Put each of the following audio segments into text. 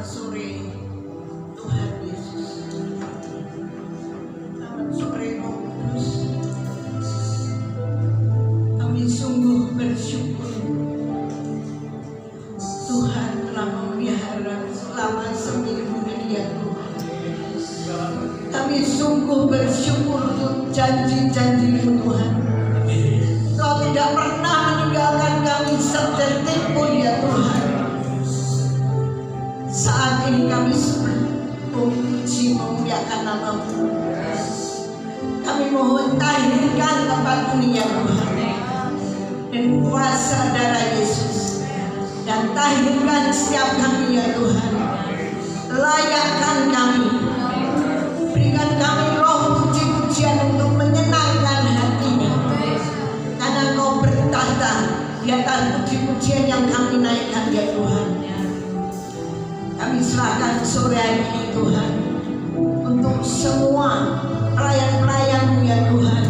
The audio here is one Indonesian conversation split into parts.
Selamat sore Tuhan Yesus. Selamat sore Roh Kudus. Kami sungguh bersyukur Tuhan telah memelihara selama seminggu ini ya Tuhan. Kami sungguh bersyukur untuk janji-janji-Mu Tuhan. Kau tidak pernah meninggalkan kami sedetik pun ya Tuhan. Saat ini kami memuji memuliakan nama-Mu. Kami mohon tahirkan tempat ini ya Tuhan, dan kuasa darah Yesus, dan tahirkan setiap kami ya Tuhan. Layakkan kami, berikan kami roh puji-pujian untuk menyenangkan hati-Mu, karena Kau bertahta di atas puji-pujian yang kami naikkan ya Tuhan. Kami serahkan sore hari ini Tuhan untuk semua pelayan-pelayan-Mu ya Tuhan,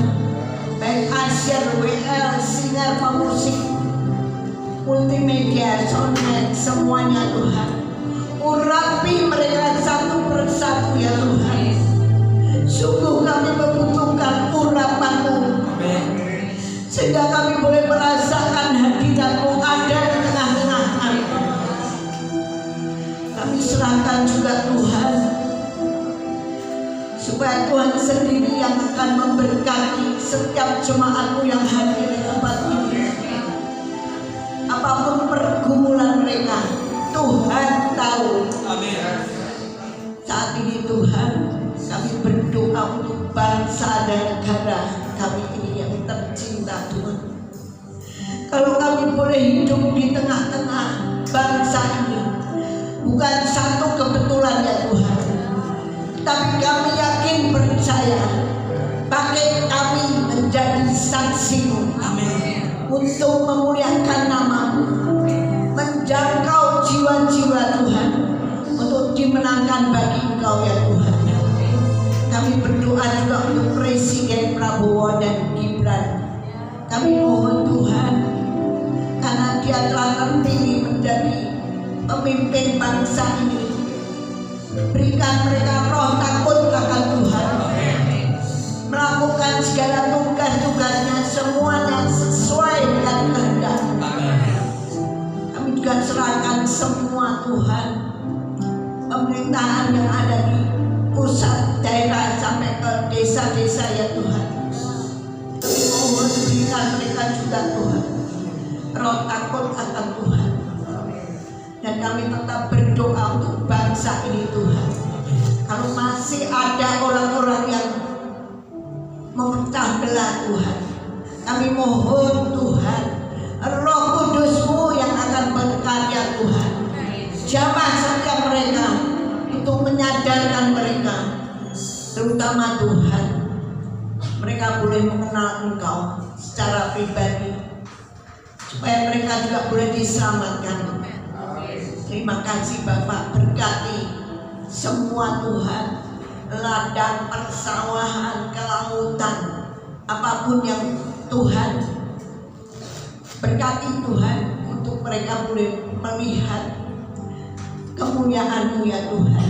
baik Asyar, WL, Singer, pemusik, multimedia, soundman, semuanya Tuhan. Urapi mereka satu persatu ya Tuhan. Sungguh kami membutuhkan urapan-Mu, sehingga kami boleh merasakan hadirat-Mu ada di tengah-tengah kami. Kami serahkan juga Tuhan, supaya Tuhan sendiri yang akan memberkati setiap jemaat-Mu yang hadir di tempat ini. Apapun pergumulan mereka, Tuhan tahu. Amin. Saat ini Tuhan, kami berdoa untuk bangsa dan negara kami ini yang tercinta Tuhan. Kalau kami boleh hidup di tengah-tengah bangsa ini, bukan satu kebetulan ya Tuhan, tapi kami yakin percaya, pakai kami menjadi saksi-Mu. Amin. Untuk memuliakan nama-Mu, menjangkau jiwa-jiwa Tuhan, untuk dimenangkan bagi Engkau ya Tuhan. Kami berdoa juga untuk Presiden Prabowo dan Gibran. Kami mohon Tuhan, karena dia telah terpilih menjadi pemimpin bangsa ini, berikan mereka roh takut akan Tuhan, melakukan segala tugas-tugasnya semuanya sesuai dengan kehendak. Kami juga serahkan semua Tuhan, pemerintahan yang ada di pusat, daerah sampai ke desa-desa ya Tuhan. Kami mohon berikan mereka juga Tuhan roh takut akan Tuhan. Dan kami tetap berdoa untuk bangsa ini Tuhan. Kalau masih ada orang-orang yang memecah belah Tuhan, kami mohon Tuhan, Roh Kudus-Mu yang akan berkarya Tuhan. Jamah saja mereka untuk menyadarkan mereka, terutama Tuhan, mereka boleh mengenal Engkau secara pribadi, supaya mereka juga boleh diselamatkan. Terima kasih Bapak, berkati semua Tuhan, ladang, persawahan, kelautan, apapun yang Tuhan berkati Tuhan, untuk mereka boleh melihat kemuliaan-Mu ya Tuhan.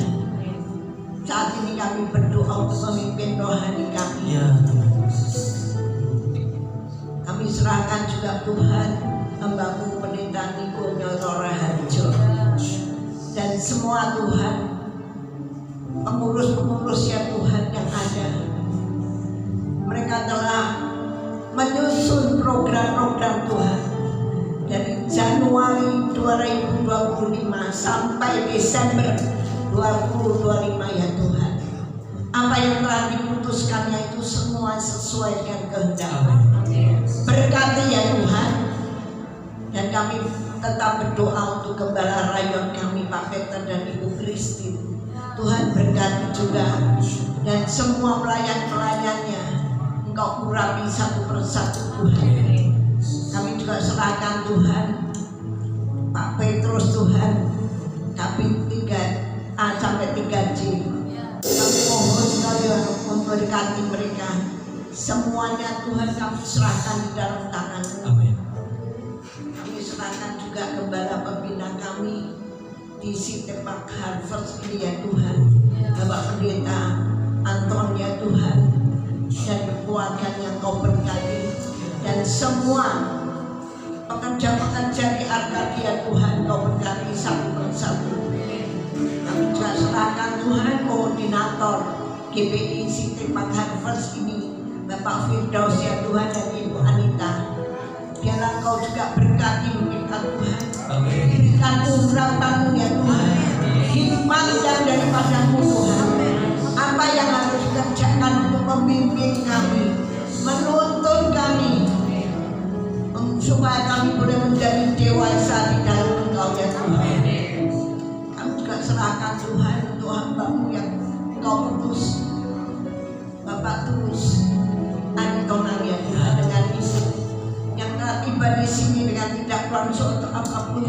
Saat ini kami berdoa untuk pemimpin rohani kami. Kami serahkan juga Tuhan hamba-Mu Pendeta Niko Nyoro Raharjo dan semua Tuhan pengurus-pengurus ya Tuhan yang ada. Mereka telah menyusun program-program Tuhan dari Januari 2025 sampai Desember 2025 ya Tuhan. Apa yang telah diputuskannya itu semua sesuai dengan kehendak. Berkati ya Tuhan. Dan kami tetap berdoa untuk Gembala Rayon kami Pak Peter dan Ibu Christine. Tuhan berkati juga, dan semua pelayan-pelayannya Engkau urapi satu persatu Tuhan. Kami juga serahkan Tuhan Pak Petrus Tuhan, Kabin 3A sampai 3J. Kami mohon Kalian memberkati mereka semuanya Tuhan, kami serahkan di dalam tangan-Mu. Kami serahkan juga Gembala pembina kami di City Park Harvest ini ya Tuhan, Bapak Pendeta Anton ya Tuhan, dan keluarganya Kau berkati, dan semua pekerja-pekerja di Arkadia Tuhan Kau berkati satu persatu. Kami juga serahkan Tuhan koordinator GPI City Park Harvest ini, Bapak Firdaus ya Tuhan, dan Ibu Anita. Biarlah Kau juga berkati memberikan Tuhan, berikan urapanmu ya Tuhan, hikmat yang daripadamu Tuhan. Apa yang harus dikerjakan untuk memimpin kami, menuntun kami, supaya kami boleh menjadi dewasa di dalam Engkau ya Tuhan. Kami juga serahkan Tuhan untuk hamba-Mu yang Engkau utus, Bapak Tulus Antonan ya Tuhan, dengan Ibu yang telah tiba di sini dengan tidak berlangsung untuk apapun.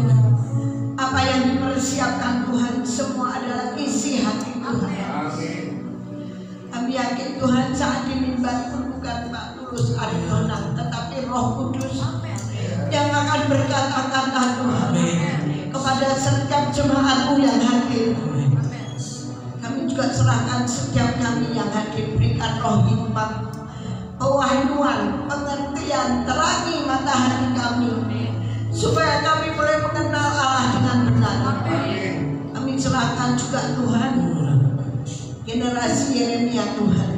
Apa yang dipersiapkan Tuhan semua adalah isi hati Tuhan. Kami yakin Tuhan saat di mimbar pun bukan Pak Tulus Aridonan, tetapi Roh Kudus yang akan berkata-kata Tuhan kepada setiap jemaat-Mu yang hadir. Kami juga serahkan setiap kami yang hadir, berikan roh hikmat, kewahyuan, pengertian, terangi mata hati kami, supaya kami boleh mengenal Allah dengan benar. Kami serahkan juga Tuhan generasi Yeremia Tuhan.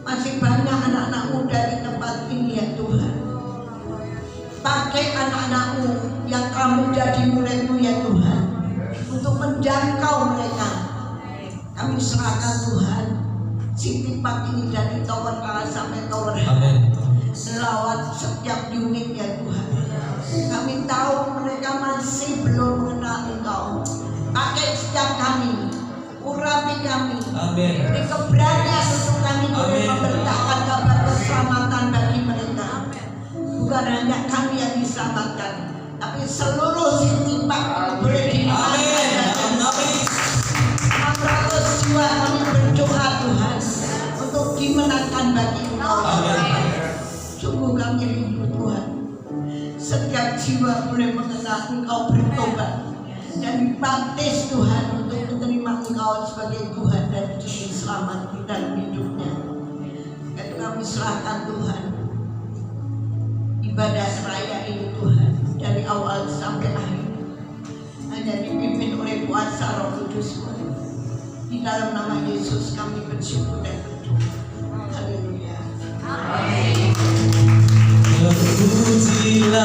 Masih banyak anak-anak muda di tempat ini ya Tuhan. Pakai anak-anak-Mu yang kamu jadi murid-Mu ya Tuhan, untuk menjangkau mereka. Kami serahkan Tuhan City Park ini dari Tower A sampai Tower H, melawat setiap unit ya Tuhan. Kami tahu mereka masih belum mengenal Engkau. Pakai setiap kami, urapi kami, beri keberanian untuk kami boleh memberitakan kabar keselamatan bagi mereka. Bukan hanya kami yang diselamatkan, tapi seluruh City Park ini boleh dimanfaatkan. 600 jiwa kami berdoa Tuhan untuk dimenangkan bagi Engkau. Sungguh kami rindu Tuhan, setiap jiwa boleh mengenal Engkau, bertobat dan dibaptis Tuhan untuk menerima Engkau sebagai Tuhan dan Juru Selamat di dalam hidupnya. Itu kami serahkan Tuhan ibadah raya ini Tuhan, dari awal sampai akhir hanya dipimpin oleh kuasa Roh Kudus. Di dalam nama Yesus kami bersyukur dan berdoa. Haleluya. Amin. Terpujilah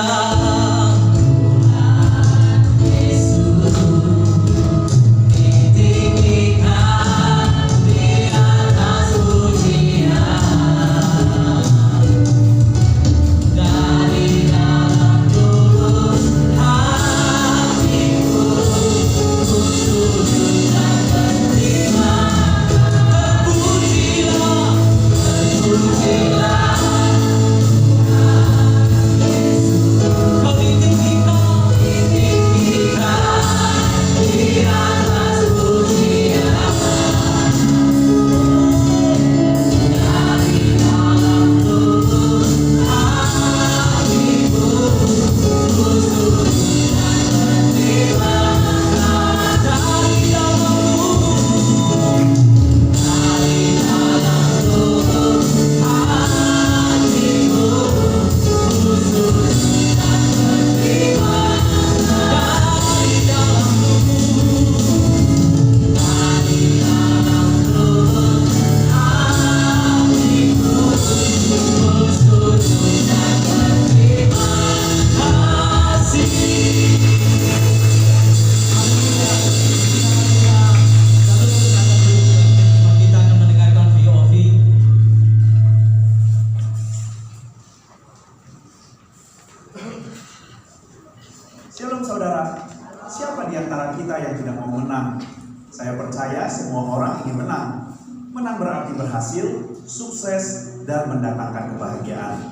Shalom saudara, siapa di antara kita yang tidak mau menang? Saya percaya semua orang ingin menang. Menang berarti berhasil, sukses, dan mendatangkan kebahagiaan.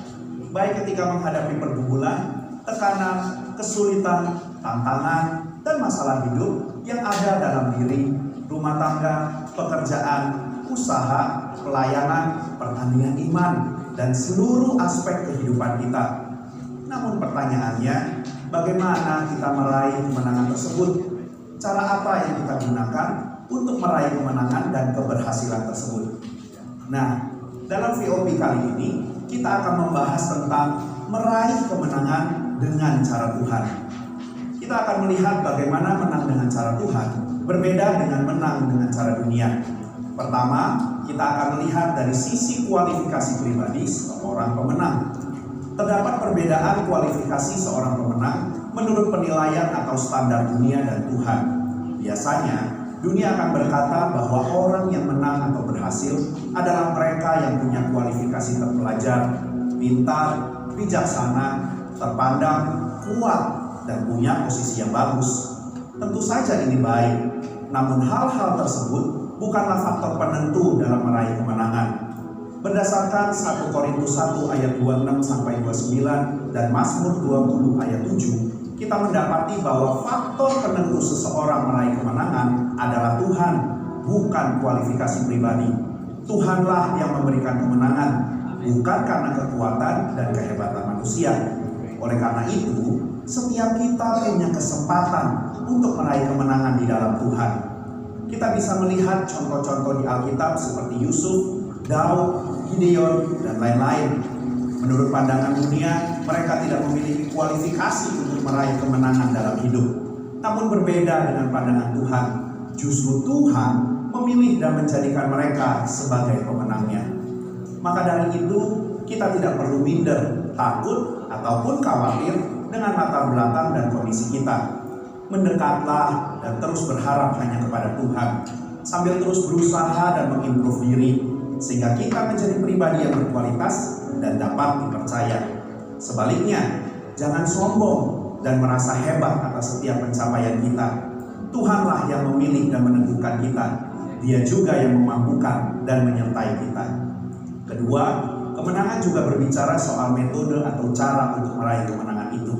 Baik ketika menghadapi pergumulan, tekanan, kesulitan, tantangan, dan masalah hidup yang ada dalam diri, rumah tangga, pekerjaan, usaha, pelayanan, pertandingan iman, dan seluruh aspek kehidupan kita. Namun pertanyaannya, bagaimana kita meraih kemenangan tersebut? Cara apa yang kita gunakan untuk meraih kemenangan dan keberhasilan tersebut? Nah, dalam VOP kali ini kita akan membahas tentang meraih kemenangan dengan cara Tuhan. Kita akan melihat bagaimana menang dengan cara Tuhan berbeda dengan menang dengan cara dunia. Pertama, kita akan melihat dari sisi kualifikasi pribadi seorang pemenang. Terdapat perbedaan kualifikasi seorang pemenang menurut penilaian atau standar dunia dan Tuhan. Biasanya, dunia akan berkata bahwa orang yang menang atau berhasil adalah mereka yang punya kualifikasi terpelajar, pintar, bijaksana, terpandang, kuat, dan punya posisi yang bagus. Tentu saja ini baik, namun hal-hal tersebut bukanlah faktor penentu dalam meraih kemenangan. Berdasarkan 1 Korintus 1 ayat 26-29 dan Mazmur 20 ayat 7, kita mendapati bahwa faktor penentu seseorang meraih kemenangan adalah Tuhan, bukan kualifikasi pribadi. Tuhanlah yang memberikan kemenangan, bukan karena kekuatan dan kehebatan manusia. Oleh karena itu, setiap kita punya kesempatan untuk meraih kemenangan di dalam Tuhan. Kita bisa melihat contoh-contoh di Alkitab seperti Yusuf, Daud, Gideon, dan lain-lain. Menurut pandangan dunia, mereka tidak memiliki kualifikasi untuk meraih kemenangan dalam hidup. Namun berbeda dengan pandangan Tuhan. Justru Tuhan memilih dan menjadikan mereka sebagai pemenangnya. Maka dari itu, kita tidak perlu minder, takut, ataupun khawatir dengan latar belakang dan kondisi kita. Mendekatlah dan terus berharap hanya kepada Tuhan, sambil terus berusaha dan mengimprove diri, sehingga kita menjadi pribadi yang berkualitas dan dapat dipercaya. Sebaliknya, jangan sombong dan merasa hebat atas setiap pencapaian kita. Tuhanlah yang memilih dan menentukan kita. Dia juga yang memampukan dan menyertai kita. Kedua, kemenangan juga berbicara soal metode atau cara untuk meraih kemenangan itu.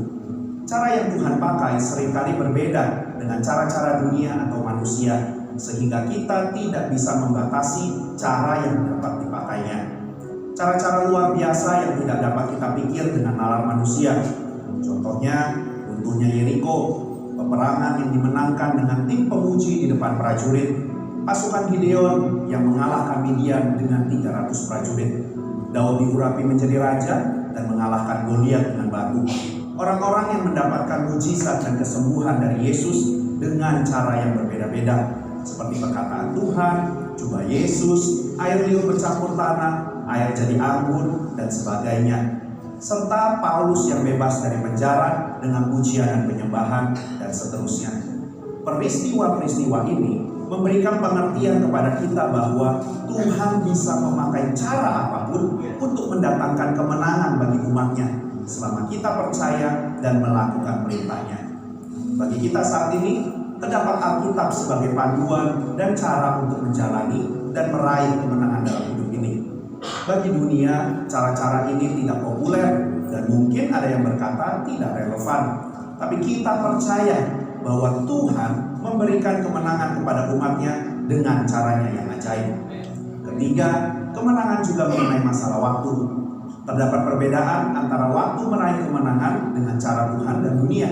Cara yang Tuhan pakai seringkali berbeda dengan cara-cara dunia atau manusia, sehingga kita tidak bisa membatasi cara yang dapat dipakainya. Cara-cara luar biasa yang tidak dapat kita pikir dengan nalar manusia. Contohnya, runtuhnya Yeriko, peperangan yang dimenangkan dengan tim pemuji di depan prajurit, pasukan Gideon yang mengalahkan Midian dengan 300 prajurit, Daud diurapi menjadi raja dan mengalahkan Goliat dengan batu. Orang-orang yang mendapatkan mujizat dan kesembuhan dari Yesus dengan cara yang berbeda-beda, seperti perkataan Tuhan, jubah Yesus, air liur bercampur tanah, air jadi anggur, dan sebagainya. Serta Paulus yang bebas dari penjara dengan pujian dan penyembahan, dan seterusnya. Peristiwa-peristiwa ini memberikan pengertian kepada kita bahwa Tuhan bisa memakai cara apapun untuk mendatangkan kemenangan bagi umatnya, selama kita percaya dan melakukan perintahnya. Bagi kita saat ini, terdapat Alkitab sebagai panduan dan cara untuk menjalani dan meraih kemenangan dalam hidup ini. Bagi dunia, cara-cara ini tidak populer dan mungkin ada yang berkata tidak relevan. Tapi kita percaya bahwa Tuhan memberikan kemenangan kepada umatnya dengan caranya yang ajaib. Ketiga, kemenangan juga mengenai masalah waktu. Terdapat perbedaan antara waktu meraih kemenangan dengan cara Tuhan dan dunia.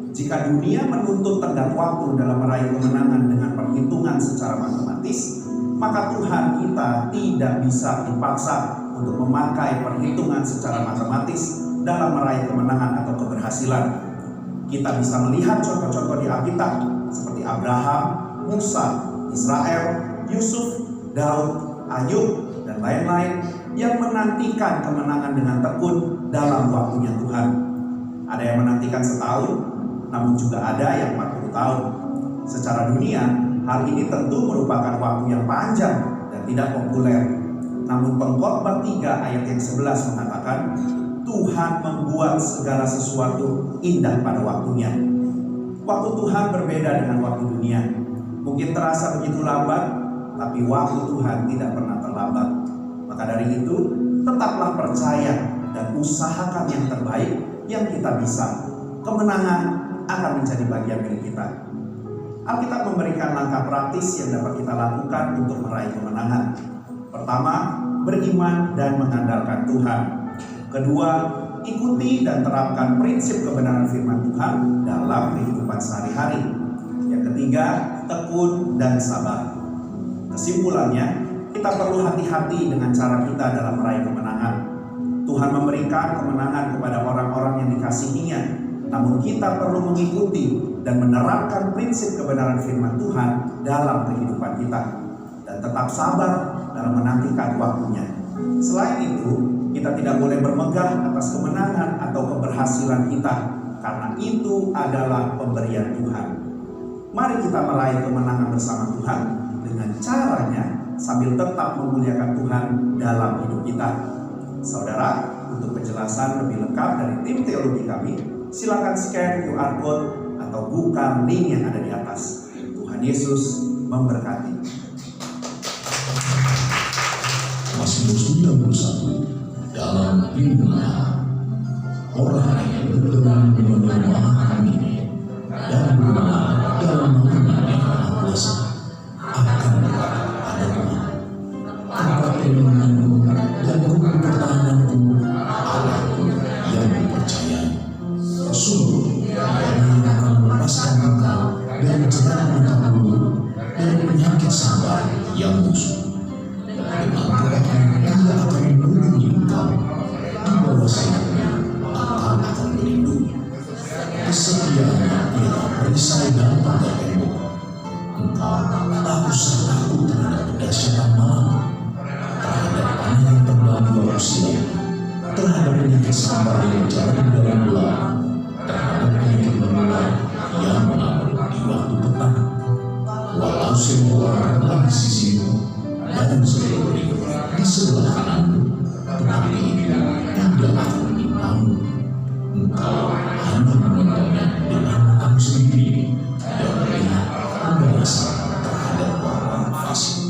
Jika dunia menuntut tenggat waktu dalam meraih kemenangan dengan perhitungan secara matematis, maka Tuhan kita tidak bisa dipaksa untuk memakai perhitungan secara matematis dalam meraih kemenangan atau keberhasilan. Kita bisa melihat contoh-contoh di Alkitab seperti Abraham, Musa, Israel, Yusuf, Daud, Ayub, dan lain-lain yang menantikan kemenangan dengan tekun dalam waktunya Tuhan. Ada yang menantikan setahun, namun juga ada yang 40 tahun. Secara dunia, hal ini tentu merupakan waktu yang panjang dan tidak populer. Namun Pengkhotbah 3 ayat yang 11 mengatakan, Tuhan membuat segala sesuatu indah pada waktunya. Waktu Tuhan berbeda dengan waktu dunia. Mungkin terasa begitu lambat, tapi waktu Tuhan tidak pernah terlambat. Maka dari itu, tetaplah percaya dan usahakan yang terbaik yang kita bisa. Kemenangan akan menjadi bagian milik kita. Alkitab memberikan langkah praktis yang dapat kita lakukan untuk meraih kemenangan. Pertama, beriman dan mengandalkan Tuhan. Kedua, ikuti dan terapkan prinsip kebenaran firman Tuhan dalam kehidupan sehari-hari. Yang ketiga, tekun dan sabar. Kesimpulannya, kita perlu hati-hati dengan cara kita dalam meraih kemenangan. Tuhan memberikan kemenangan kepada orang-orang yang dikasihinya, namun kita perlu mengikuti dan menerapkan prinsip kebenaran firman Tuhan dalam kehidupan kita, dan tetap sabar dalam menantikan waktunya. Selain itu, kita tidak boleh bermegah atas kemenangan atau keberhasilan kita, karena itu adalah pemberian Tuhan. Mari kita meraih kemenangan bersama Tuhan dengan caranya sambil tetap memuliakan Tuhan dalam hidup kita. Saudara, untuk penjelasan lebih lengkap dari tim teologi kami, silakan scan QR code atau buka link yang ada di atas. Tuhan Yesus memberkati. Mazmur 91 dalam lindungan orang yang berteman dengan Maha Amin dan bermain dalam naungan yang Maha Kuasa akan dekat pada Tuhan. Tempat perlindunganku dan rumah pertahananku, Allahku yang dipercayai. Sungguh, Dia akan melepaskan engkau dari jeratan engkau dan penyakit sabar yang musuh. Dengan kekuatan Dia akan melindungi engkau, di bawah sayapnya engkau akan melindungi. Kesetiaannya ialah perisai dan pagar tembok. Engkau tak usah takut terhadap kedahsyatan malam, terhadap panah yang terbang di bawah siang, terhadap penyakit sabar yang berjalan di dalam gelap, terhadap penyakit menular yang mengamuk di waktu petang. Walau semua orang telah di sisimu dan seluruh di sebelah kananmu, tetapi itu tidak akan menimpamu. Engkau hanya menontonnya dengan matamu sendiri dan melihat pembalasan terhadap orang fasik.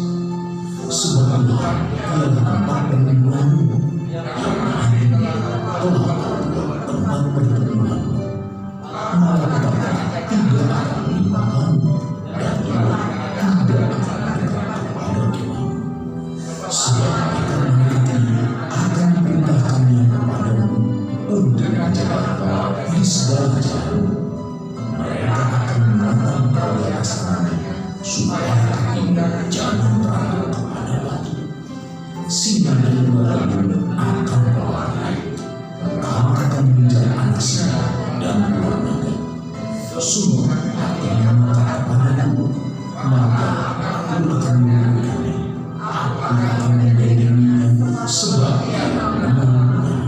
Sebab Tuhan ialah tempat perlindunganmu, yang mengakhiri telah kau buat tempat pertemuanmu. Maka petaka tidak akan menimpa kamu, dan Tuhan tidak akan dekat kepada kemahmu. Sebab mereka akan diperintahkannya kepadamu untuk menjaga engkau di segala jalanmu. Mereka akan menatang engkau di atas tangannya, supaya kakimu jangan terangkat kepada batu. Singa dan ular-ular akan kau lari. Engkau akan mengejar anak singa dan ular naga. Sungguh hatinya melekat kepadaku, maka aku akan melindunginya. Aku akan membentenginya, sebab Dia menolongnya.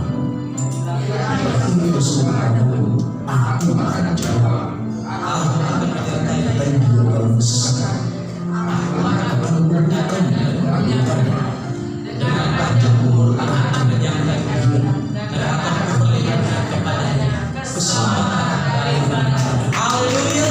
Bila tinggal bersama padaku, aku akan jawab. Aku akan menyertai dia dalam kesesakan. Aku akan memberitakannya dan menyertainya. Dengan panjang umur akan menyangka dia, dan akan memperlihatkan kepadanya keselamatan dari kebenaran. Haleluya.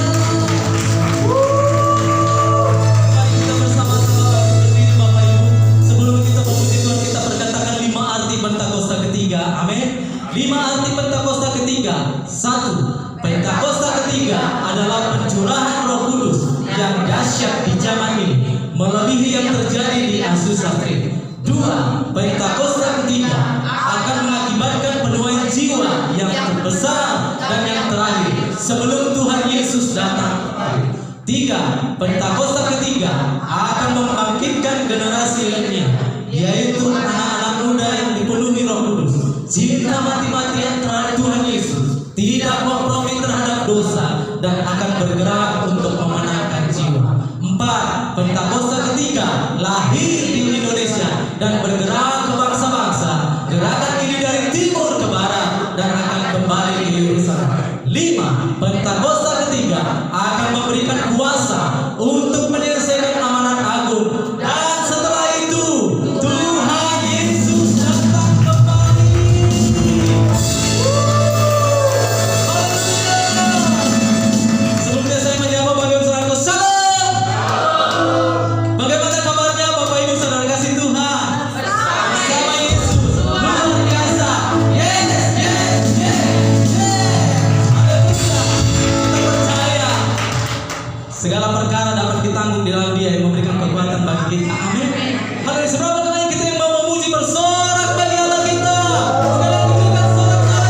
Mari kita bersama-sama berdiri Bapak Ibu. Sebelum kita memuji Tuhan, kita perkatakan 5 arti Pentakosta ketiga. Amin. 5 arti Pentakosta ketiga. 1. Pentakosta ketiga adalah pencurahan Roh Kudus yang dahsyat di zaman ini, melebihi yang terjadi di Azusa Street. 2. Pentakosta ketiga akan mengakibatkan penuaian jiwa yang terbesar dan yang terakhir sebelum Tuhan Yesus datang. 3. Pentakosta ketiga akan membangkitkan generasi lainnya, yaitu anak-anak muda yang dipenuhi Roh Kudus, cinta mati-matian terhadap Tuhan Yesus, tidak kompromi terhadap dosa, dan akan bergerak untuk memenangkan jiwa. 4. Pentakosta ketiga lahir di Indonesia dan bergerak ke bangsa-bangsa. Gerakan ini dari timur ke barat dan akan kembali ke Yerusalem. 5. Pentakosta ketiga akan memberikan kuasa untuk menyelesaikan amanat agung, dan setelah itu Tuhan Yesus datang kembali. Sebelumnya saya menyapa bagaimana saudaraku, salam. Bagaimana kabarnya Bapak Ibu saudara kasih Tuhan? Bersama Yesus luar biasa. Yes, yes, yes, yes. Haleluya. Kita percaya segala perkara dapat ditanggung di dalam Dia yang memberikan kekuatan bagi kita. Amin. Haleluya. Seberapa kali kita yang mau memuji bersorak bagi Allah kita? Sekali lagi berikan sorak-sorak.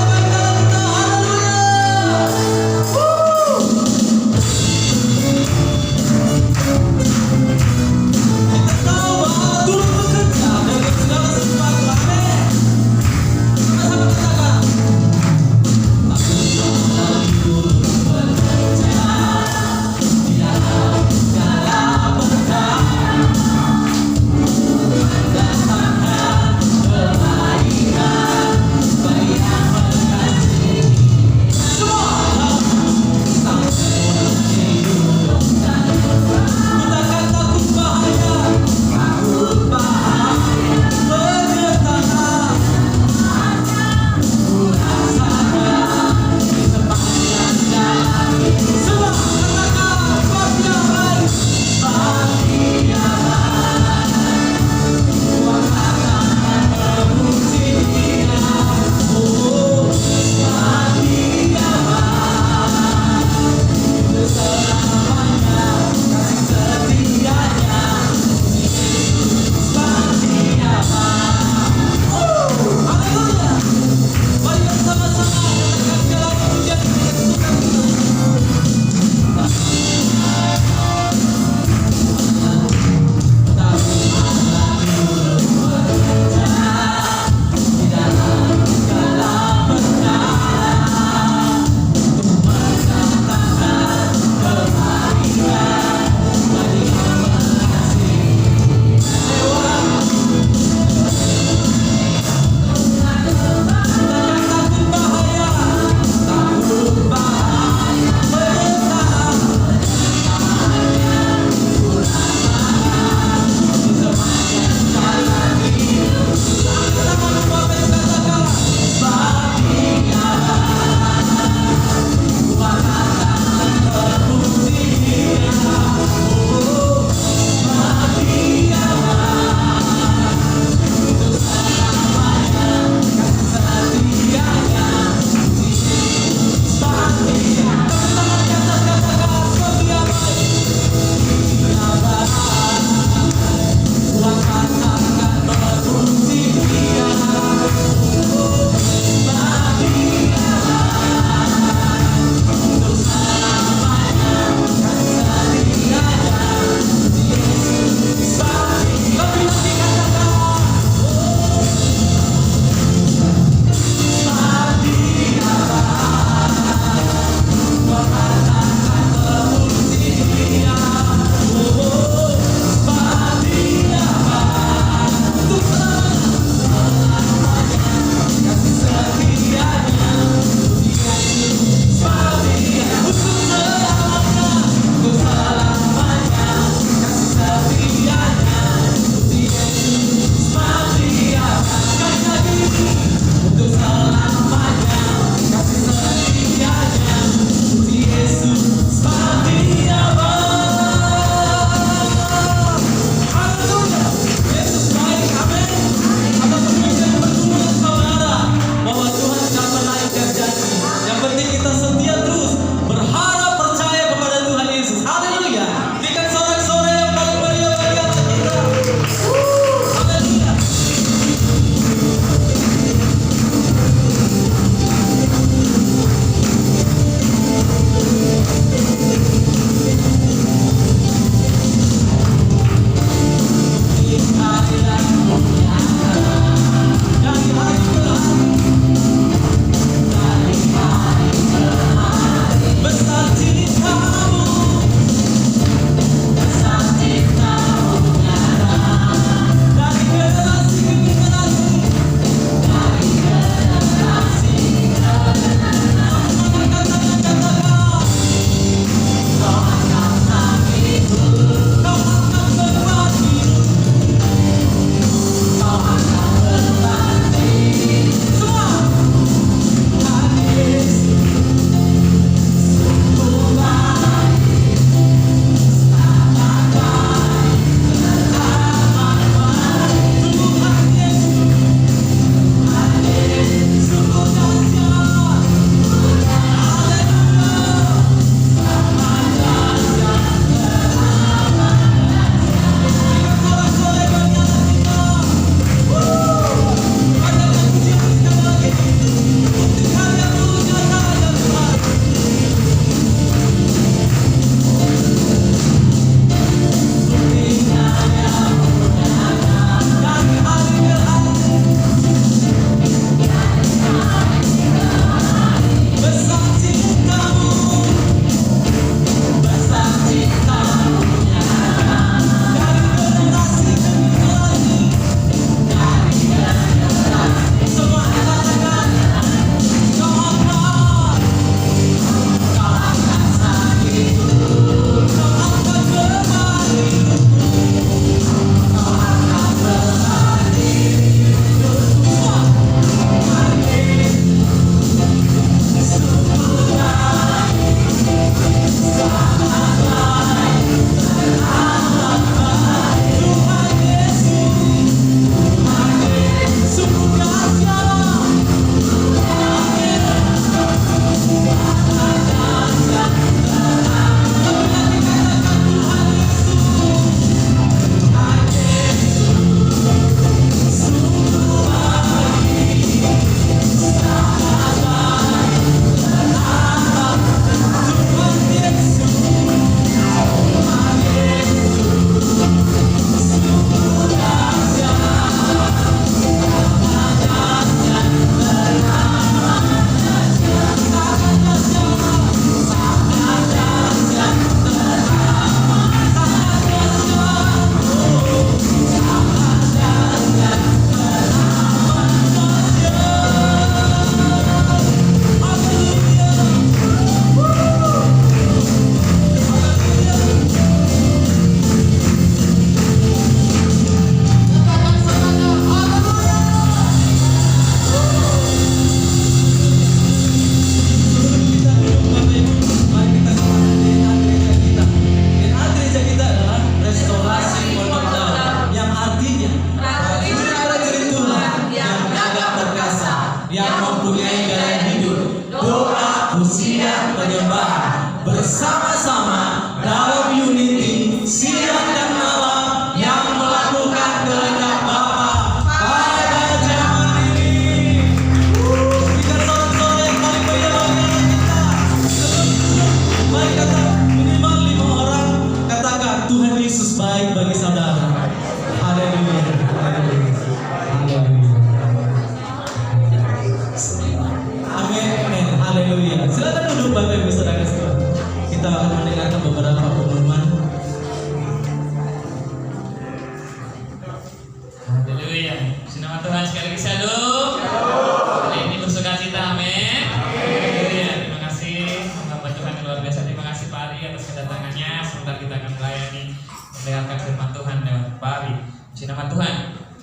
sebentar kita akan melayani mendengarkan firman Tuhan lewat Pak Ari. Puji nama Tuhan.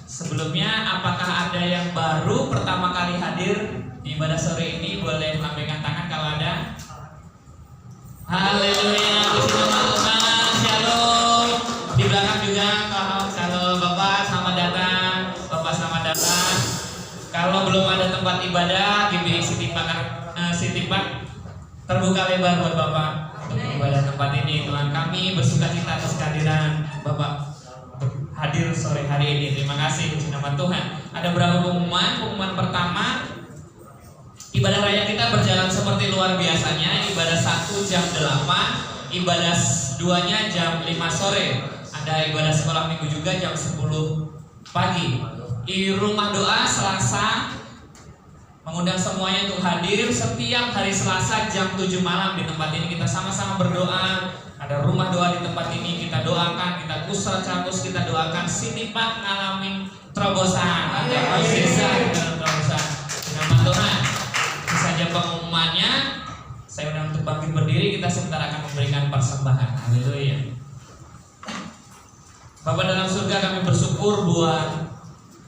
Sebelumnya, apakah ada yang baru pertama kali hadir di ibadah sore ini? Boleh lambaikan tangan kalau ada. Haleluya, puji nama Tuhan. Shalom. Di belakang juga, shalom Bapak, selamat datang. Bapak selamat datang. Kalau belum ada tempat ibadah, GBI City Park terbuka lebar buat Bapak untuk ibadah tempat ini. Tuhan, kami bersuka cita atas kehadiran Bapak hadir sore hari ini. Terima kasih, puji nama Tuhan. Ada beberapa pengumuman. Pengumuman pertama, ibadah raya kita berjalan seperti luar biasanya. Ibadah 1 jam 8, ibadah 2-nya jam 5 sore. Ada ibadah sekolah minggu juga jam 10 pagi. Di rumah doa Selasa mengundang semuanya untuk hadir setiap hari Selasa jam 7 malam di tempat ini. Kita sama-sama berdoa. Ada rumah doa di tempat ini, kita doakan, kita kusra cakus, kita doakan City Park ngalamin terobosan, ada prosesnya dalam terobosan. Nama Tuhan. Itu saja pengumumannya. Saya undang untuk bangkit berdiri, kita sebentar akan memberikan persembahan. Haleluya. Bapak dalam surga, kami bersyukur buat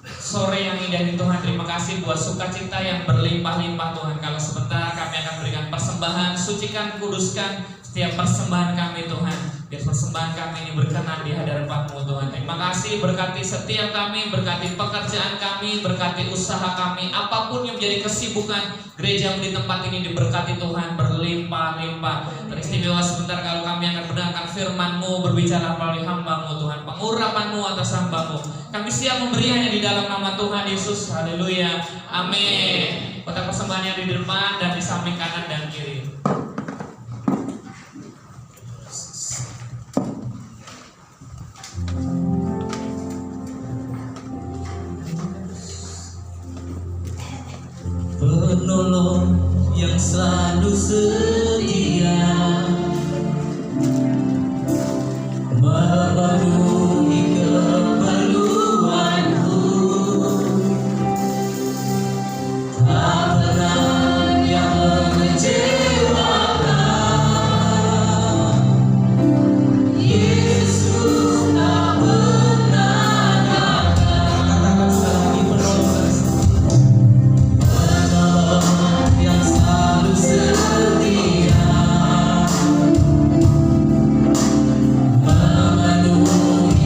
sore yang indah di Tuhan. Terima kasih buat sukacita yang berlimpah-limpah Tuhan. Kalau sebentar kami akan berikan persembahan, sucikan, kuduskan setiap persembahan kami Tuhan. Biar persembahan kami ini berkenan di hadapan-Mu Tuhan. Terima kasih, berkati setiap kami, berkati pekerjaan kami, berkati usaha kami, apapun yang menjadi kesibukan gereja di tempat ini diberkati Tuhan berlimpah-limpah. Teristimewa sebentar kalau kami akan mendengarkan firman-Mu berbicara melalui hamba-Mu Tuhan, pengurapan-Mu atas hamba-Mu. Kami siap memberinya di dalam nama Tuhan Yesus. Haleluya. Amin. Kotak persembahannya di depan dan di samping kanan dan kiri. Penolong yang selalu setia memenuhi keperluanku, tak pernah yang mengecewakan. Yesus tak pernah gagal. Katakan sekali lagi, penolong yang selalu setia memenuhi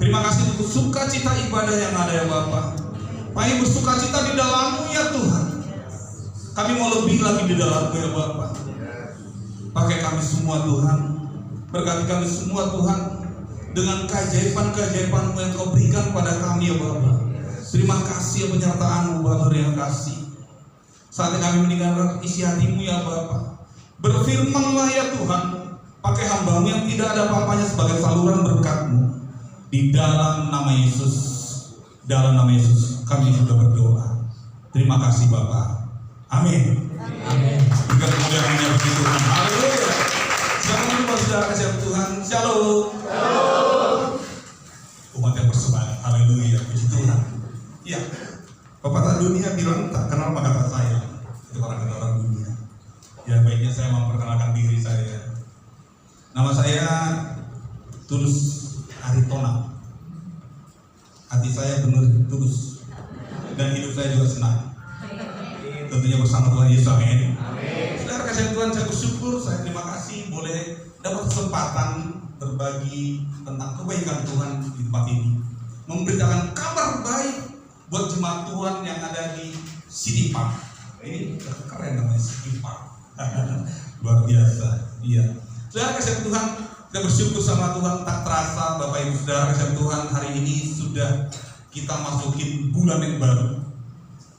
Terima kasih untuk sukacita ibadah yang ada ya Bapa. Kami bersukacita di dalam-Mu ya Tuhan. Kami mau lebih lagi di dalam-Mu ya Bapa. Pakai kami semua Tuhan. Berkati kami semua Tuhan dengan keajaiban-keajaiban-Mu yang Kau berikan pada kami ya Bapa. Terima kasih ya penyertaan-Mu Bapa, terima kasih. Saatnya kami meninggalkan isi hati-Mu ya Bapa. Berfirman-Lah ya Tuhan, pakai hamba-Mu yang tidak ada apa-apanya sebagai saluran berkat-Mu. Di dalam nama Yesus, dalam nama Yesus kami sudah berdoa. Terima kasih Bapa. Amin. Amin. Juga kemudian hanya begitu. Haleluya. Selamat berdoa saudara kasih Tuhan. Shalom. Umat yang bersemangat. Haleluya. Puji Tuhan. Iya. Pepatah dunia bilang tak kenal maka tak sayang. Itu orang dunia. Ya baiknya saya memperkenalkan diri saya. Nama saya Tulus Aritona. Hati saya penuh tulus dan hidup saya juga senang. Tentunya bersama Tuhan Yesus. Amin. Saudara kasih Tuhan, saya bersyukur, saya terima kasih boleh dapat kesempatan berbagi tentang kebaikan Tuhan di tempat ini, memberitakan kabar baik buat jemaat Tuhan yang ada di City Park. Ini keren namanya City Park. Luar biasa. Iya. Saudara kasih Tuhan, kita bersyukur sama Tuhan, tak terasa Bapak Ibu Saudara kasih Tuhan, hari ini sudah kita masukin bulan yang baru.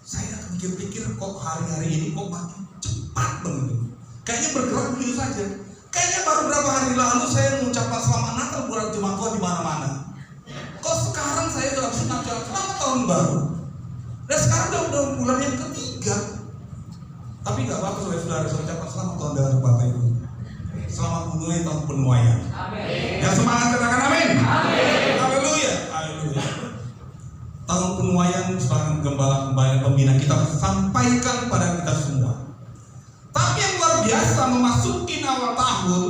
Saya pikir-pikir kok hari-hari ini kok makin cepat banget. Kayaknya bergerak begitu saja. Kayaknya baru berapa hari lalu saya mengucapkan selamat Natal buat jemaat Tuhan di mana-mana. Kok sekarang saya sudah bisa mengucapkan selamat tahun baru. Dan sekarang udah bulan yang ketiga. Tapi nggak apa-apa saudara-saudara, saya ucapkan selamat tahun dengan Bapak Ibu. Selamat memulai tahun penuaian. Amin. Yang semangat katakan amin. Amin. Haleluya. Haleluya. Tahun penuaian sebagai gembala-gembala pembina kita sampaikan pada kita semua. Tapi yang luar biasa, memasuki awal tahun,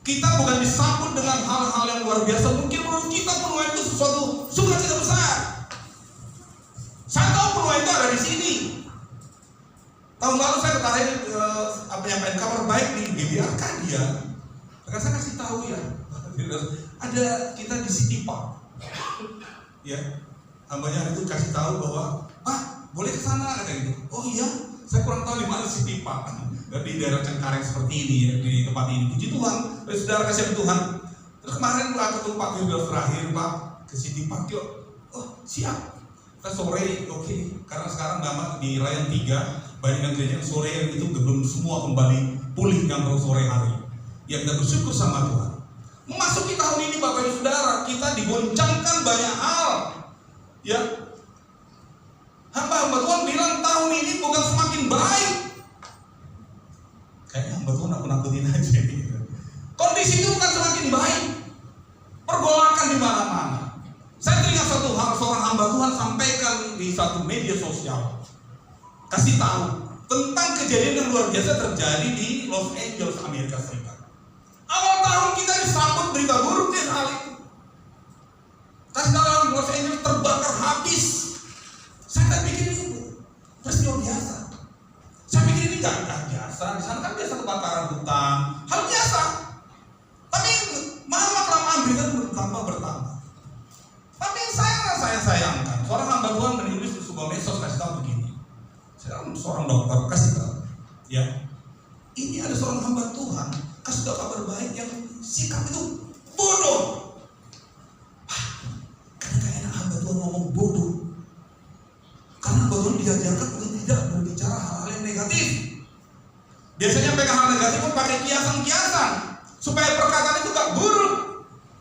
kita bukan disambut dengan hal-hal yang luar biasa. Mungkin menurut kita penuaian itu sesuatu sukacita besar. Saya tahu penuaian itu ada di sini. Tahun lalu saya ketahui menyampaikan kabar baik di GBA Kadia. Akan saya kasih tahu ya, ada kita di City Park. Ya, hambanya itu kasih tahu bahwa, Pak, boleh ke sana kata gitu. Oh iya, saya kurang tahu di mana City Park. Di daerah Cengkareng seperti ini, ya, di tempat ini. Puji Tuhan, saudara kasih Tuhan. Terus kemarin ketemu Pak Yudel terakhir, Pak, ke City Park yuk. Oh siap. Kita sore, oke. Karena sekarang nama di Rayan 3 banyak yang gereja sore itu belum semua kembali pulih yang baru sore hari. Ya kita bersyukur sama Tuhan. Memasuki tahun ini Bapak Ibu Saudara, kita digoncangkan banyak hal. Ya, hamba-hamba Tuhan bilang tahun ini bukan semakin baik. Kayaknya hamba Tuhan nakut-nakutin aja. Kondisi itu bukan semakin baik. Pergolakan di mana-mana. Saya teringat satu hal, seorang hamba Tuhan sampaikan di satu media sosial, kasih tahu tentang kejadian yang luar biasa terjadi di Los Angeles, Amerika Serikat. Awal tahun kita disambut berita buruk di hal itu. Kasih tahu Los Angeles terbakar habis. Saya tak pikir ini peristiwa biasa. Saya pikir ini nggak biasa. Di sana kan biasa kebakaran hutan, hal biasa. Tapi lama kelamaan berita bertambah. Tapi yang saya sayangkan, seorang hamba Tuhan menulis di sebuah medsos kasih tahu begini. Saya seorang dokter kasih tahu, ya, ini ada seorang hamba Tuhan kasih tahu kabar baik yang sikap itu bodoh. Karena gak enak hamba Tuhan ngomong bodoh. Karena hamba Tuhan diajarkan untuk tidak berbicara hal-hal yang negatif. Biasanya pegang hal negatif pun pakai kiasan-kiasan supaya perkataan itu gak buruk.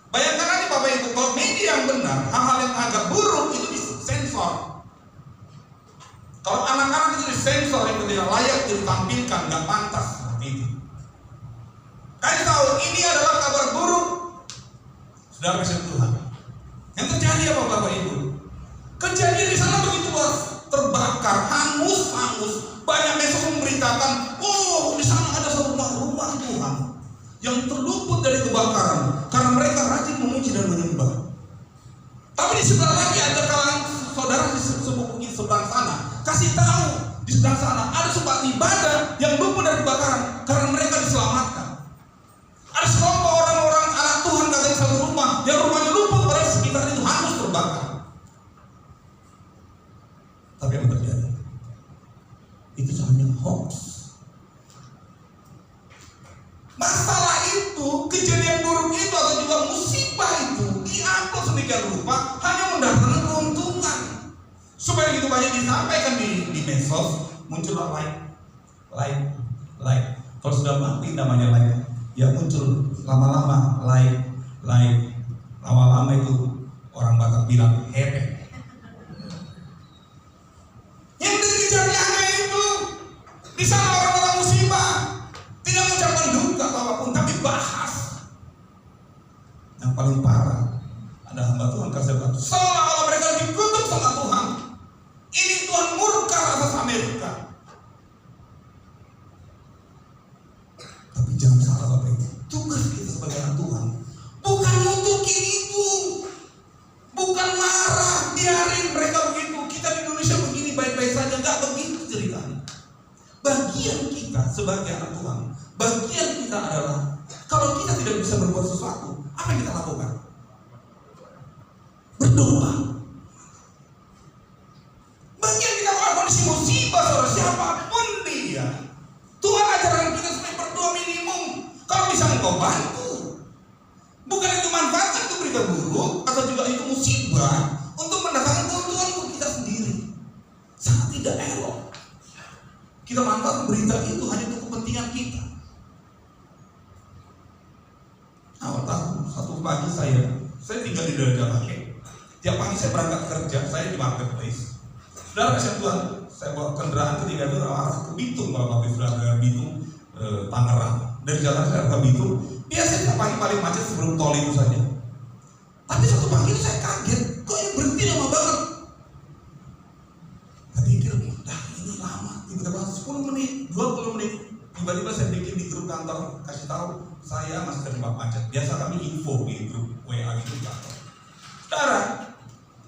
Bayangkan aja Bapak Ibu, kalau media yang benar, hal-hal yang agak buruk itu disensor. Kalau anak-anak itu disensor yang tidak layak ditampilkan, nggak pantas seperti itu. Kasih tahu, ini adalah kabar buruk. Saudara kasih Tuhan. Yang terjadi apa Bapak Ibu? Kejadian di sana begitu terbakar, hangus. Banyak medsos memberitakan, oh di sana ada rumah Tuhan yang terluput dari kebakaran karena mereka rajin memuji dan menyembah. Tapi di sebelah lagi ada kalangan saudara di sebelah sana kasih tahu di sebelah sana ada tempat ibadah yang luput dari kebakaran karena mereka diselamatkan. Ada sekelompok orang-orang anak Tuhan datang ke satu rumah yang rumahnya luput, pada sekitar itu masalah itu, kejadian buruk itu atau juga musibah itu diatur sedemikian rupa hanya mendatangkan keuntungan. Supaya begitu banyak disampaikan di medsos, muncullah like. Kalau sudah mati namanya like, ya muncul lama-lama like. Lama-lama itu orang Batak bilang hepe. Yang kejadiannya itu di sana orang-orang musibah tidak mengucapkan duka atau apapun, tapi bahas. Yang paling parah ada hamba Tuhan kasih batu, seolah-olah mereka dikutuk sama Tuhan. Ini Tuhan murka atas Amerika. Tapi jangan salah Bapak Ibu, tugas kita sebagai anak Tuhan bukan ngutukin itu, bukan marah, biarin mereka begitu. Kita di Indonesia begini baik-baik saja, nggak begitu ceritanya. Bagian kita sebagai anak Tuhan, bagian kita adalah kalau kita tidak bisa berbuat sesuatu, apa yang kita lakukan? Berdoa. Bagian kita kalau kondisi musibah saudara siapapun dia, Tuhan ajarkan kita supaya berdoa minimum. Kalau bisa engkau bantu, bukan itu manfaatkan itu berita buruk atau juga itu musibah untuk mendatangkan keuntungan untuk kita sendiri. Sangat tidak elok kita manfaatkan berita itu hanya untuk kepentingan kita. Awal tahun satu pagi saya tinggal di daerah Jakarta. Tiap pagi saya berangkat kerja, saya di marketplace. Saudara kasih Tuhan, saya bawa kendaraan ketika itu arah ke Bitung, kalau Bapak sudah dari Bitung, Tangerang. Dari Jakarta saya ke Bitung. Biasanya pagi paling macet sebelum tol itu saja. Tapi satu pagi itu saya kaget, kok ini berhenti lama banget. Saya pikir, ini lama, tiba-tiba 10 menit, 20 menit. Tiba-tiba saya bikin di grup kantor, kasih tahu saya masih terjebak macet. Biasa kami info di grup WA gitu kantor. Saudara,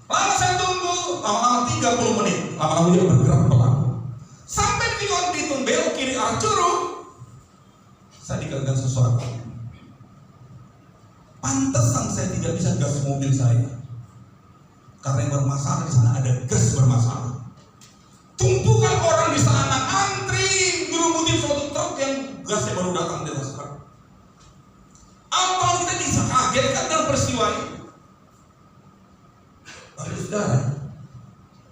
lama saya tunggu, lama-lama 30 menit, lama-lama dia bergerak pelan. Sampai di Bitung belok kiri arah Curug, saya dikagetkan sesuatu. Pantesan saya tidak bisa gas mobil saya, karena yang bermasalah di sana ada gas bermasalah. Tumpukan orang di sana antri ngerubutin suatu truk yang gasnya baru datang di atas truk. Apa kita bisa kagetkan dalam peristiwa itu? Bapak saudara,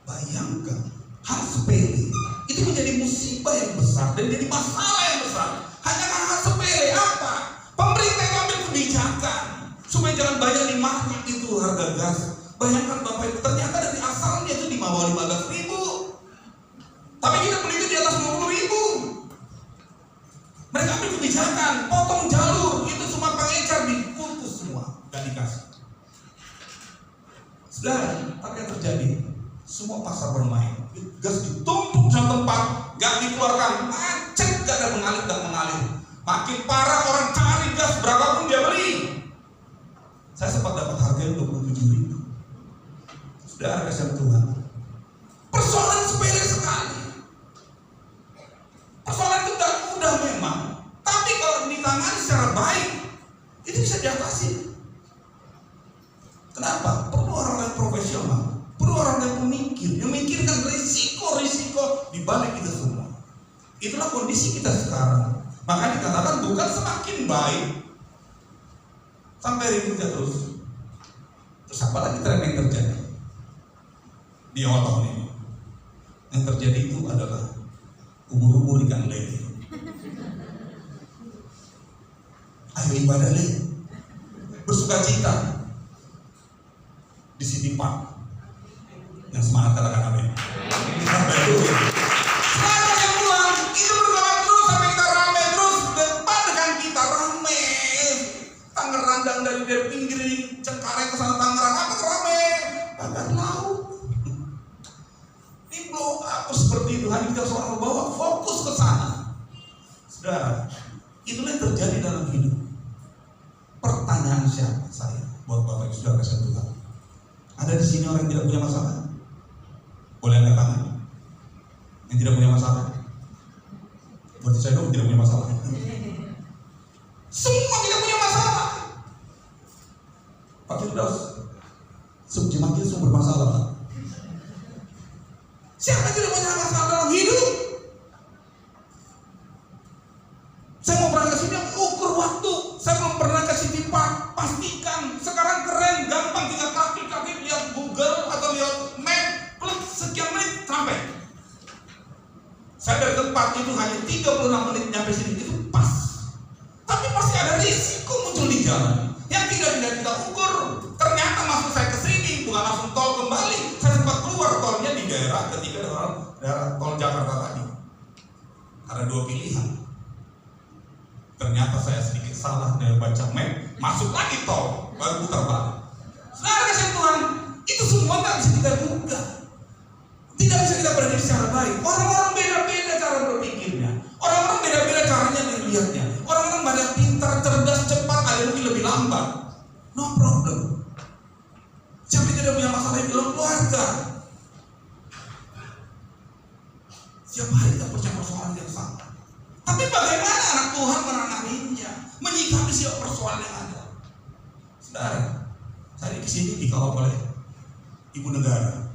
bayangkan hal sepele itu menjadi musibah yang besar dan jadi masalah yang besar. Hanya karena hal sepele apa? Pemerintah itu ambil kebijakan supaya jangan banyak dimakan itu harga gas. Bayangkan Bapak Ibu, ternyata dari asalnya itu di bawah 15.000, tapi kita beli itu di atas 20.000. Mereka ambil kebijakan, potong jalur, itu semua pengecar diputus semua, gak dikasih. Saudara, apa yang terjadi? Semua pasar bermain, gas ditumpuk dalam tempat, gak dikeluarkan, macet, gak ada mengalir. Makin parah orang cari gas, berapapun dia beli. Saya sempat dapat harganya 27.000. Saudara kasih Tuhan, persoalan sepele sekali. Persoalan itu gak mudah memang, tapi kalau ditangani secara baik, itu bisa diatasi. Kenapa? Perlu orang yang profesional, perlu orang yang pemikir, yang memikirkan risiko-risiko di balik itu semua. Itulah kondisi kita sekarang. Maka dikatakan bukan semakin baik sampai ribut terus. Terus apa lagi tren yang terjadi di awal tahun ini? Yang terjadi itu adalah ubur-ubur ikan lele. Ayo ibadah lele, bersuka cita di City Park. Yang semangat katakan amin. Haleluya. Sekarang yang pulang itu berdoa terus sampai kita rame terus, depan dengan kita rame. Tangerang dan dari pinggir Cengkareng ke sana Tangerang apa rame? Pagar laut. Ini blow up seperti itu, hanya kita selalu bawa fokus ke sana. Saudara, itulah yang terjadi dalam hidup. Pertanyaan siapa saya buat Bapak Ibu Saudara kasih Tuhan? Ada di sini orang yang tidak punya masalah? Boleh angkat tangan. Yang tidak punya masalah? Berarti saya dong tidak punya masalah. Semua tidak punya masalah. Pak Firdaus, jemaat kita semua bermasalah, Pak. Siapa yang tidak punya masalah dalam hidup? Saya mau berangkat sini, ukur 36 menit nyampe sini itu pas. Tapi pasti ada risiko muncul di jalan yang tidak kita ukur. Ternyata masuk saya ke sini bukan langsung tol kembali. Saya sempat keluar tolnya di daerah ketika daerah tol Jakarta tadi. Ada dua pilihan. Ternyata saya sedikit salah dari baca map, masuk lagi tol, baru putar balik. Saudara kasih Tuhan, itu semua nggak bisa kita duga. Tidak bisa kita prediksi secara baik. Orang-orang beda-beda cara berpikirnya. Orang-orang beda-beda caranya melihatnya. Orang-orang pada pintar, cerdas, cepat, ada yang mungkin lebih lambat. No problem. Siapa tidak punya masalah di dalam keluarga? Setiap hari kita punya persoalan yang sama. Tapi bagaimana anak Tuhan menanganinya, menyikapi setiap persoalan yang ada? Saudara, saya di sini dikawal oleh ibu negara,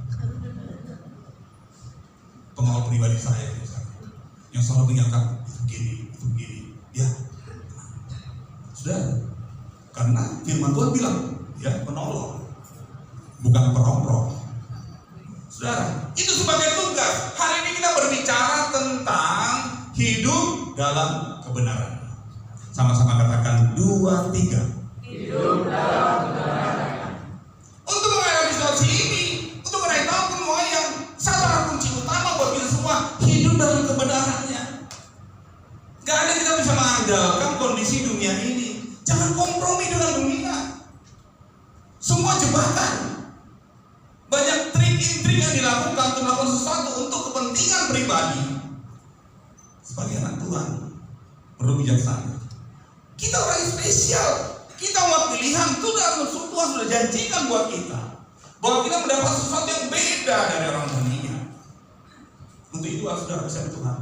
pengawal pribadi saya misalnya, yang selalu mengingatkan itu begini, ya. Saudara, karena firman Tuhan bilang, ya menolong, bukan peromprok. Saudara, itu sebagai tugas. Hari ini kita berbicara tentang hidup dalam kebenaran. Sama-sama katakan 2, 3. Hidup dalam kebenaran. Untuk menghadapi situasi ini, untuk meraih tahu semua yang salah kunci utama buat kita semua, hidup dalam kebenarannya. Gak ada kita bisa mengandalkan kondisi dunia ini. Jangan kompromi dengan dunia. Semua jebakan. Banyak trik-trik yang dilakukan untuk melakukan sesuatu untuk kepentingan pribadi. Sebagai anak Tuhan perlu bijaksana. Kita orang yang spesial. Kita umat pilihan. Tuhan sudah janjikan buat kita bahwa kita mendapat sesuatu yang beda dari orang dunia. Untuk itu harus saudara bersama Tuhan.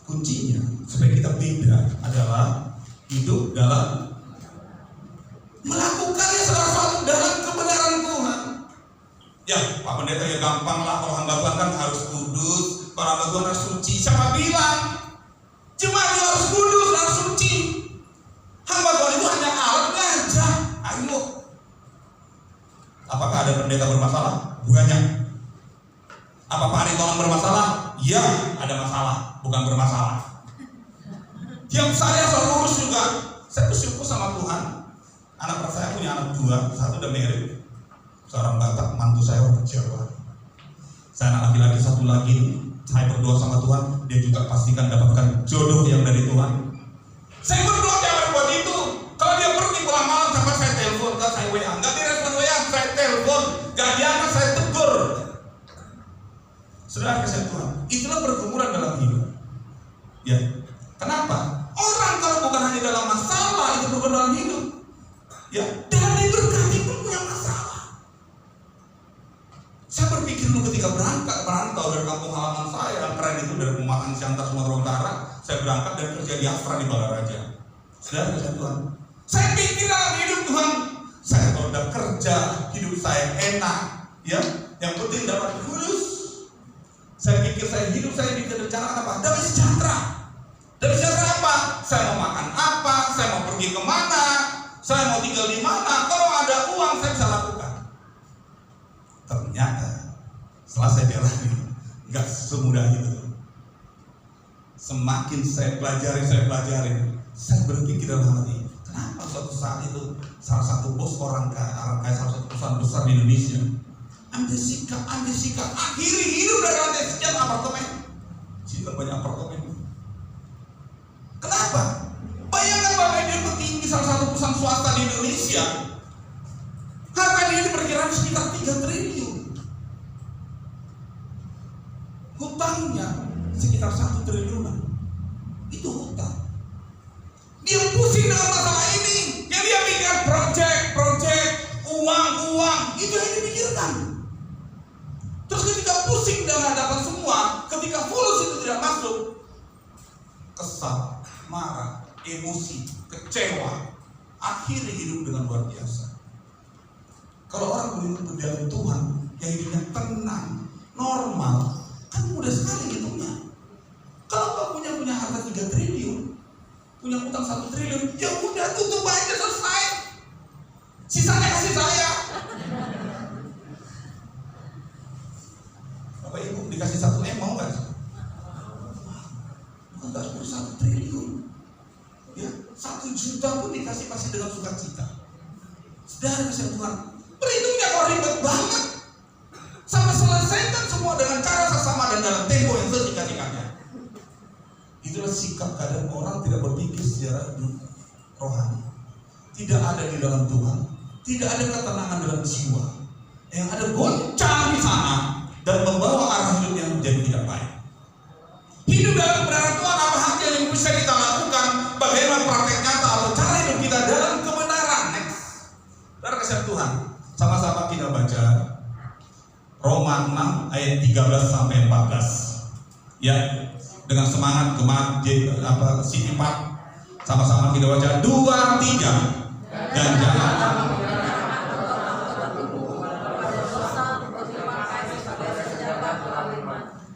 Kuncinya supaya kita beda adalah hidup dalam melakukannya sesuatu dalam kebenaran Tuhan. Ya, Pak Pendeta ya gampang lah, kalau hamba Tuhan kan harus kudus, para hamba Tuhan harus suci. Siapa bilang? Jemaat itu harus kudus, harus suci. Hamba Tuhan itu hanya alatnya aja. Ayo. Apakah ada pendeta bermasalah? Banyak. Apa Pak Aritongan bermasalah? Ya, ada masalah, bukan bermasalah. Yang saya selalu urus juga. Saya bersyukur sama Tuhan. Anak saya punya anak 2, satu udah married. Seorang Batak, mantu saya orang Jawa. Saya anak laki-laki satu lagi, saya berdoa sama Tuhan, dia juga pastikan dapatkan jodoh yang dari Tuhan. Saya berdoa tiap hari buat itu. Kalau dia pergi pulang malam sampai saya telepon, kalau saya WA, nggak direspon WA, saya telepon, nggak diangkat, saya tegur. Saudara kasih Tuhan, itulah pergumulan dalam hidup. Ya, kenapa? Orang kalau bukan hanya dalam masalah itu bergumul dalam hidup. Ya, dalam diberkati pun punya masalah. Saya berpikir dulu ketika merantau dari kampung halaman saya, yang keren itu dari Pematang Siantar, Sumatera Utara, saya berangkat dan kerja di Astra di Balaraja. Saudara kasih Tuhan, saya pikir dalam hidup Tuhan, saya kalau udah kerja, hidup saya enak, ya, yang penting dapat fulus. Saya pikir hidup saya direncanakan apa? Damai sejahtera. Damai sejahtera apa? Saya mau makan apa? Saya mau pergi kemana? Saya mau tinggal di mana? Kalau ada uang saya bisa lakukan. Ternyata setelah saya jalani, nggak semudah itu. Semakin saya pelajari, saya berpikir dalam hati, kenapa suatu saat itu salah satu bos orang kaya salah satu perusahaan besar di Indonesia ambil sikap, akhiri hidup dari lantai sekian apartemen. Sini banyak apartemen. Kenapa? Bayangkan Bapak dia petinggi salah satu perusahaan swasta di Indonesia, harga dia diperkirakan sekitar 3 triliun. Hutangnya sekitar 1 triliunan. Itu hutang. Dia pusing dengan masalah ini. Yang dia pikirkan project, uang, itu yang dipikirkan. Terus ketika pusing dan hadapan semua, ketika fulus itu tidak masuk, kesal, marah, emosi, kecewa, akhirnya hidup dengan luar biasa. Kalau orang berjalan Tuhan, yang hidupnya tenang, normal, kan mudah sekali hitungnya. Kalau kau punya harta 3 triliun, punya utang 1 triliun, ya udah tutup aja, selesai. Sisanya kasih saya. Bapak Ibu dikasih 1 M mau nggak? Enggak. pun dikasih pasti dengan sukacita. Saudara kasih Tuhan, berhitungnya kok ribet banget. Sama selesaikan semua dengan cara sesama dan dalam tempo yang sesingkat-singkatnya. Itulah sikap kadang orang tidak berpikir secara rohani. Tidak ada di dalam Tuhan, tidak ada ketenangan dalam jiwa. Yang ada goncang di sana dan membawa arah hidup yang menjadi tidak baik. Hidup dalam kebenaran Tuhan apa hal yang bisa kita lakukan? Bagaimana praktek nyata atau cara hidup kita dalam kebenaran? Next, saudara kasih Tuhan, sama-sama kita baca Roma 6 ayat 13 sampai 14. Ya, dengan semangat City Park, sama-sama kita baca 2, 3. Dan jangan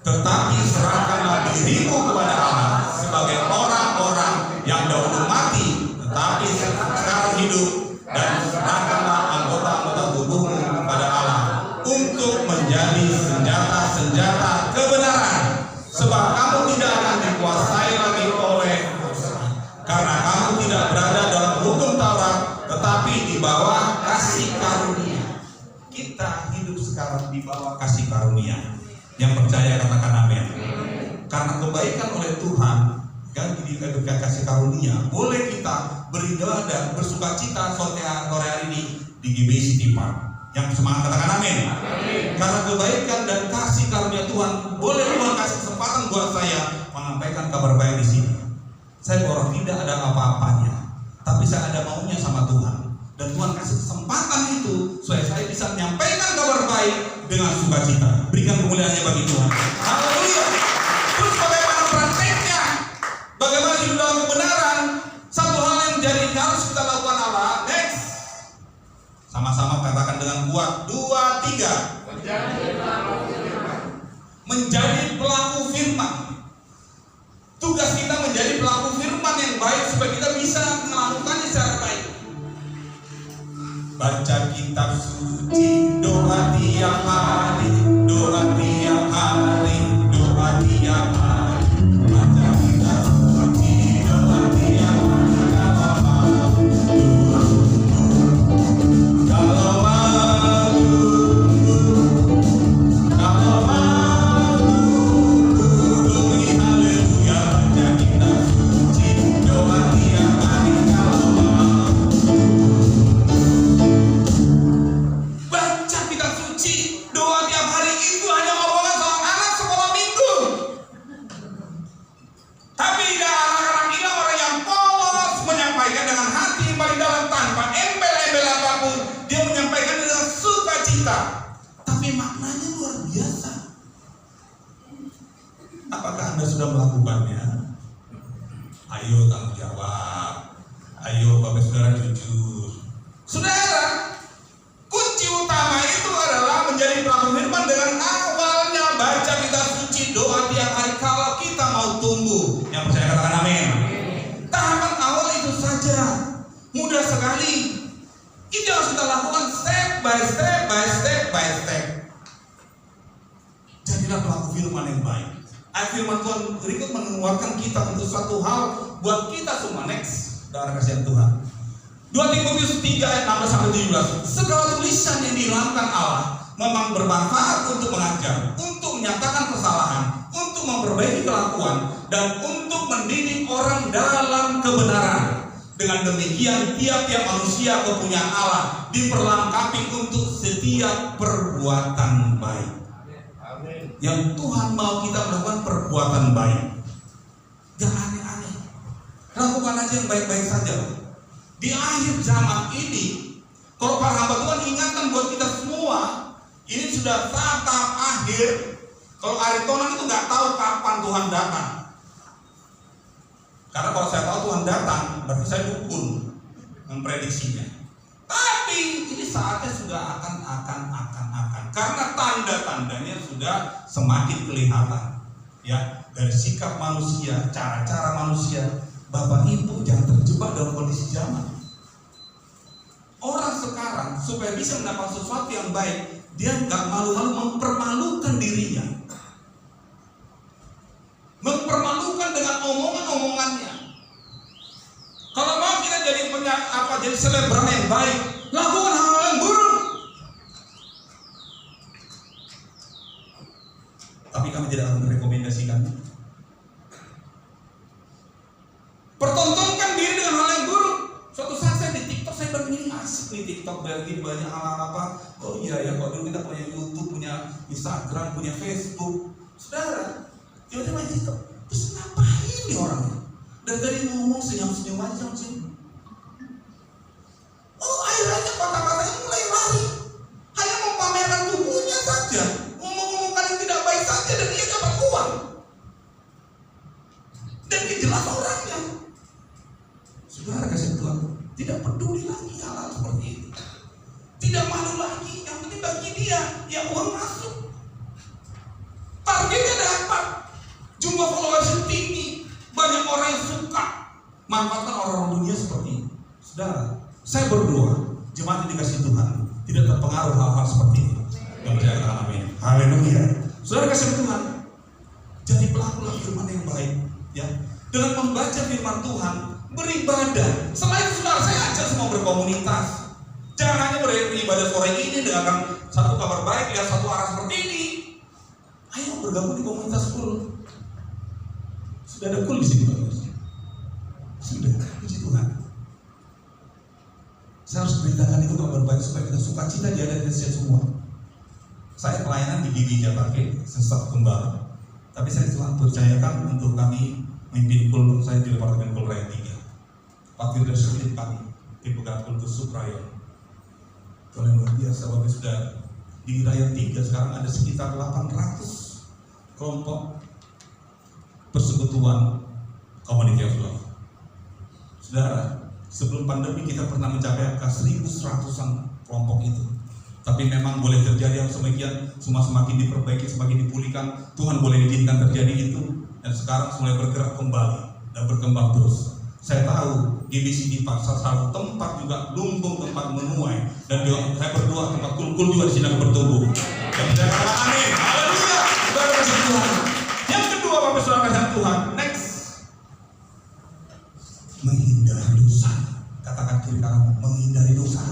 tetapi serahkanlah dirimu kepada Allah sebagai orang-orang yang dahulu mati tetapi sekarang hidup, dan serahkanlah anggota-anggota tubuhmu kepada Allah untuk menjadi senjata-senjata kebenaran, sebab kamu tidak akan dikuasai lagi oleh karena kamu tidak berada dalam hukum Taurat tetapi di bawah kasih karunia. Kita hidup sekarang di bawah kasih karunia. Yang percaya katakan amin. Karena kebaikan oleh Tuhan, kan diberikan kasih karunia, boleh kita beribadah, bersukacita sore hari ini di GBI City Park. Yang semangat katakan amin. Karena kebaikan dan kasih karunia Tuhan, boleh Tuhan kasih kesempatan buat saya menyampaikan kabar baik di sini. Saya orang tidak ada apa-apanya, tapi saya ada maunya sama Tuhan. Dan Tuhan kasih kesempatan itu supaya saya bisa menyampaikan kabar baik dengan sukacita. Berikan kemuliaannya bagi Tuhan. Haleluya. Terus bagaimana prakteknya? Bagaimana hidup dalam kebenaran? Satu hal yang jadi harus kita lakukan Allah. Next. Sama-sama katakan dengan kuat. 2, 3. Menjadi pelaku firman. Tugas kita menjadi pelaku firman yang baik supaya kita bisa melakukannya secara baik. Baca kitab suci, doa tiap hari, doa tiap hari, doa tiap hari. Baca kitab suci, doa tiap hari. Kalau malu, doa haleluya. Baca kitab suci, doa tiap hari. Kalau baca kitab suci, doa tiap hari itu hanya omongan seorang anak sekolah minggu. Tapi tidak anak-anak ini orang yang polos, menyampaikan dengan hati yang paling dalam tanpa embel-embel apapun. Dia menyampaikan dengan sukacita. Tapi maknanya luar biasa. Apakah Anda sudah melakukannya? Ayo tanggung jawab. Ayo Bapak Saudara jujur. Saudara, kunci utama itu adalah menjadi pelaku firman dengan awalnya baca kitab suci, doa tiap hari kalau kita mau tumbuh. Yang percaya katakan amin. Tahapan awal itu saja, mudah sekali. Itu harus kita lakukan step by step by step by step. Jadilah pelaku firman yang baik. Ayat firman Tuhan berikut menguatkan kita untuk suatu hal buat kita semua. Next, darah kasihan Tuhan. 2 Timotius 3 ayat 16 sampai 17. Segala tulisan yang diilhamkan Allah memang bermanfaat untuk mengajar, untuk menyatakan kesalahan, untuk memperbaiki kelakuan, dan untuk mendidik orang dalam kebenaran. Dengan demikian tiap-tiap manusia kepunyaan Allah diperlengkapi untuk setiap perbuatan baik. Yang Tuhan mau kita melakukan perbuatan baik. Jangan aneh-aneh. Lakukan aja yang baik-baik saja. Di akhir zaman ini, kalau para hamba Tuhan ingatkan buat kita semua, ini sudah tahap akhir. Kalau Aristoteles itu nggak tahu kapan Tuhan datang. Karena kalau saya tahu Tuhan datang, berarti saya dukun memprediksinya. Tapi ini saatnya sudah akan. Karena tanda-tandanya sudah semakin kelihatan. Ya, dari sikap manusia, cara-cara manusia. Bapak Ibu jangan terjebak dalam kondisi zaman. Orang sekarang supaya bisa mendapat sesuatu yang baik, dia nggak malu-malu mempermalukan dirinya, mempermalukan dengan omongan-omongannya. Kalau mau kita jadi jadi selebgram yang baik, lakukan hal-hal yang buruk. Tapi kami tidak akan merekomendasikan. Pertontonkan diri dengan hal yang buruk. Suatu saat saya di TikTok, saya bilang ini asik nih TikTok, bagi banyak hal-hal apa. Oh iya ya, kalau dulu kita punya YouTube, punya Instagram, punya Facebook. Saudara, dia main TikTok. Terus ngapain nih orangnya? Dan tadi ngomong senyum-senyum aja sih. Oh akhirnya kata-katanya mulai lari. Hanya memamerkan tubuhnya saja, ngomong-ngomong yang tidak baik saja, dan dia dapat uang. Dan dia jelas orangnya. Saudara kasih Tuhan, tidak peduli lagi hal-hal seperti itu. Tidak malu lagi, yang penting bagi dia, ya uang masuk. Targetnya dapat, jumlah followers yang tinggi, banyak orang yang suka. Manfaatkan orang-orang dunia seperti ini. Saudara, saya berdoa, jemaat yang dikasih Tuhan tidak terpengaruh hal-hal seperti ini. Yang percaya katakan amin. Haleluya. Saudara kasih Tuhan, jadi pelaku firman yang baik, ya. Dengan membaca firman Tuhan, beribadah. Selain saudara, saya ajak semua berkomunitas. Jangan hanya beribadah sore ini dengan satu kabar baik, lihat satu arah seperti ini. Ayo bergabung di komunitas kul. Sudah ada kul di sini, Pak. Sudah, puji Tuhan. Saya harus beritakan itu kabar baik supaya kita sukacita di hadapan kita semua. Saya pelayanan di GBI Jatake, sesat kembali. Tapi saya telah percayakan untuk kami memimpin kul saya di Departemen Kul Raya 3. Pak Firda Syukur kami di Pegang Kultus Suprayon. Kalau yang luar biasa, Bapak sudah di Raya 3 sekarang ada sekitar 800 kelompok persekutuan Community of Love. Saudara, sebelum pandemi kita pernah mencapai angka 1.100-an kelompok itu. Tapi memang boleh terjadi yang semakin semakin diperbaiki, semakin dipulihkan. Tuhan boleh izinkan terjadi itu, dan sekarang mulai bergerak kembali dan berkembang terus. Saya tahu GBC di Pasar satu tempat juga lumbung, tempat menuai, dan saya berdoa tempat kul-kul juga di sini akan bertumbuh. Dan saya katakan amin. Haleluya. Saudara kasih Tuhan. Yang kedua, Bapak Saudara kasih Tuhan. Next, menghindari dosa. Katakan kiri kanan, menghindari dosa.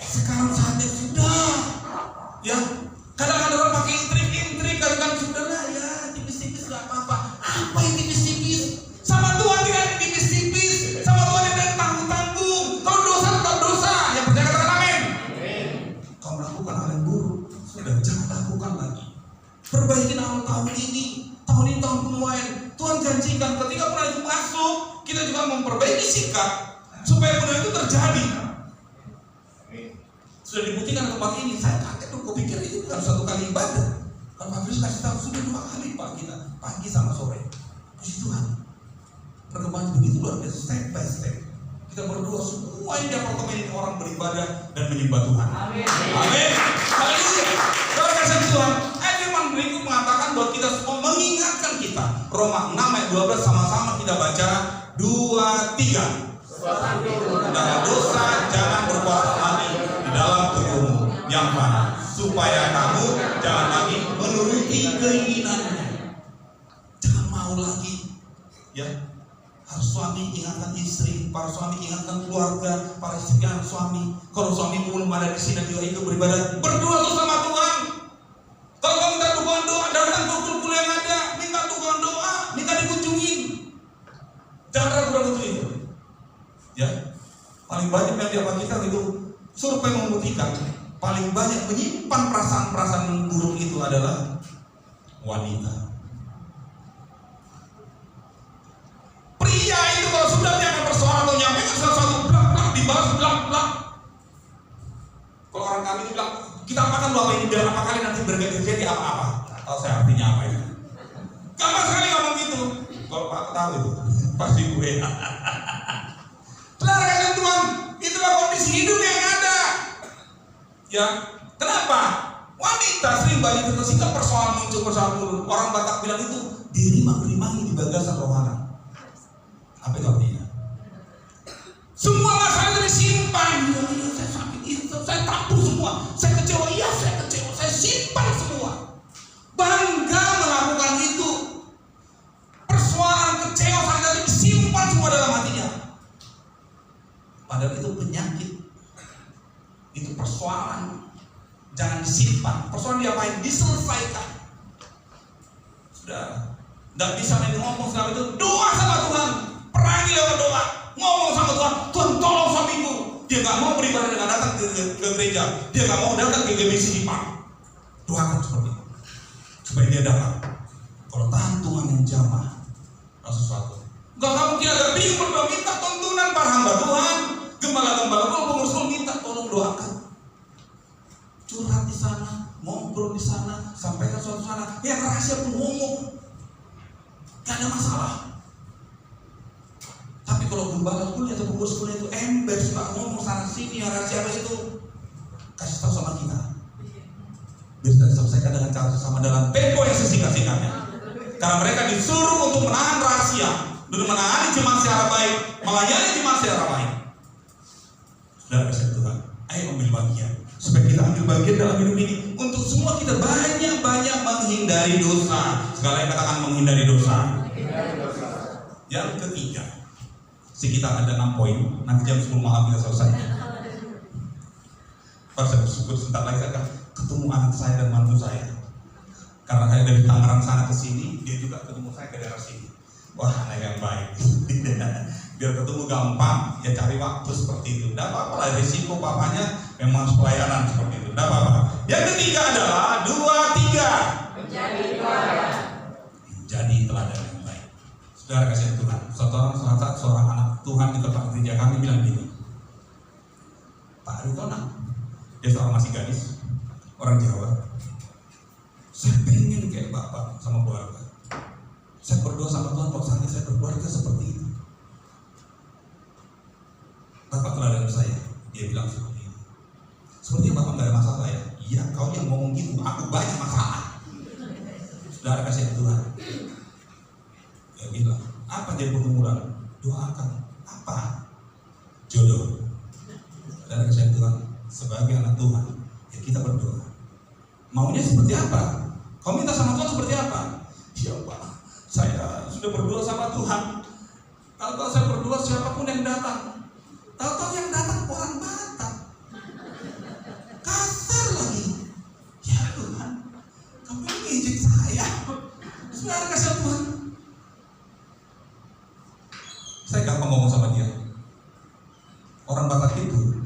Sekarang saatnya sudah, ya. Kadang-kadang orang pakai intrik, kadang-kadang sudah lah ya, tipis-tipis nggak apa-apa. Apa yang tipis-tipis? Sama Tuhan tidak ada tipis-tipis, sama Tuhan tidak ada tanggung-tanggung. Kalau dosa tetap dosa, yang percaya katakan amin. Kau melakukan hal yang buruk, sudah jangan lakukan lagi. Perbaiki awal tahun ini tahun penuaian. Tuhan janjikan ketika penuaian itu masuk, kita juga memperbaiki sikap supaya penuaian itu terjadi. Sudah dibuktikan tempat ini, saya kaget tuh, kupikir itu bukan satu kali ibadah. Kalau Pak Fris kasih tahu sudah 2 kali Pak kita, pagi sama sore. Puji Tuhan, perkembangan begitu luar biasa, step by step. Kita berdoa semua di apartemen ini orang beribadah dan menyembah Tuhan. Amin. Amin. Haleluya. Kalau kasih Tuhan, ayat firman berikut mengatakan buat kita semua, mengingatkan kita. Roma 6 ayat 12 sama-sama kita baca 2, 3. Dalam dosa jangan berkuasa lagi di dalam tubuhmu yang mana, supaya kamu jangan lagi menuruti keinginannya. Jangan mau lagi, ya. Harus suami ingatkan istri, para suami ingatkan keluarga, para istri ingatkan suami. Kalau suami belum ada di sini juga ikut beribadah, berdoa tuh sama Tuhan. Kalau kamu minta dukungan doa, datang ke kul-kul yang ada, minta dukungan doa, minta dikunjungin. Jangan ragu-ragu itu. Ya, paling banyak yang diapakan itu survei membuktikan paling banyak menyimpan perasaan-perasaan buruk itu adalah wanita. Pria itu kalau sudah dia akan bersuara atau nyampaikan sesuatu blak-blak dibalas blak-blak. Kalau orang kami itu bilang kita apakan lu apa ini biar apa kali nanti terjadi apa-apa. Tahu saya artinya apa itu? Gampang sekali ngomong gitu. Kalau Pak tahu itu pasti gue. Saudara kasih Tuhan, itulah kondisi hidup yang ada. Ya, kenapa? Wanita sering banyak tersikap persoalan muncul. Orang Batak bilang itu dirimang-rimangi di bagasan rohana. Apa itu artinya? Semua masalah itu disimpan. Ya, saya sakit itu, saya takut semua. Saya kecewa, saya simpan semua. Bangga melakukan itu. Persoalan kecewa saya tadi disimpan semua dalam hatinya. Padahal itu penyakit, itu persoalan. Jangan disimpan. Persoalan diapain? Diselesaikan. Sudah, nggak bisa main ngomong sama itu. Doa sama Tuhan, perangi lewat doa. Ngomong sama Tuhan, Tuhan tolong suamiku. Dia nggak mau beribadah dengan datang ke gereja. Dia nggak mau datang ke GBC Jepang. Doakan seperti itu supaya dia datang. Kalau tahan Tuhan yang jamah sesuatu. Enggak kamu kira agak bingung berdoa, minta tuntunan para hamba Tuhan, gembala-gembala, kalau pengurus minta tolong doakan. Curhat di sana, ngobrol di sana, sampaikan suatu sana, yang rahasia pun ngomong, gak ada masalah. Tapi kalau gembala kuliah atau pengurus kuliah itu ember, suka ngomong sana sini, yang rahasia apa itu, kasih tahu sama kita. Biar kita selesaikan dengan cara sama dalam tempo yang sesingkat-singkatnya. Karena mereka disuruh untuk menahan rahasia, untuk menangani jemaat secara baik, melayani jemaat secara baik. Saudara kasih Tuhan, ayo ambil bagian, supaya kita ambil bagian dalam hidup ini. Untuk semua kita banyak-banyak menghindari dosa. Sekali katakan menghindari dosa. Yang ketiga, sekitar ada 6 poin. Nanti jam 10 malam kita selesai. Pas saya bersyukur sebentar lagi saya akan ketemu anak saya dan mantu saya. Karena saya dari Tangerang sana ke sini, dia juga ketemu saya ke daerah sini. Wah, anak yang baik. Biar ketemu gampang, ya cari waktu seperti itu. Tidak apa-apa lah, risiko papanya memang pelayanan seperti itu. Tidak apa-apa. Yang ketiga adalah 2, 3. Menjadi teladan. Menjadi teladan yang baik. Saudara kasih Tuhan, seorang anak Tuhan di tempat gereja kami bilang gini, Pak Aritona, dia seorang masih gadis, orang Jawa. Saya pengen kayak Bapak sama keluarga. Saya berdoa sama Tuhan, kok saatnya saya berkeluarga seperti itu. Bapak teladan saya, dia bilang seperti itu. Sepertinya Bapak gak ada masalah ya? Iya, kau yang ngomong gitu, aku banyak masalah. Saudara kasih Tuhan. Dia bilang, apa jadi pergumulan? Doakan. Apa? Jodoh. Saudara kasih Tuhan, sebagai anak Tuhan, ya kita berdoa. Maunya seperti apa? Kau minta sama Tuhan seperti apa? Ya Pak, saya sudah berdoa sama Tuhan. Kalau saya berdoa siapapun yang datang, tahu-tahu yang datang orang Batak, kasar lagi. Ya Tuhan, kamu ngejek saya. Saudara kasih Tuhan. Saya gampang ngomong sama dia. Orang Batak itu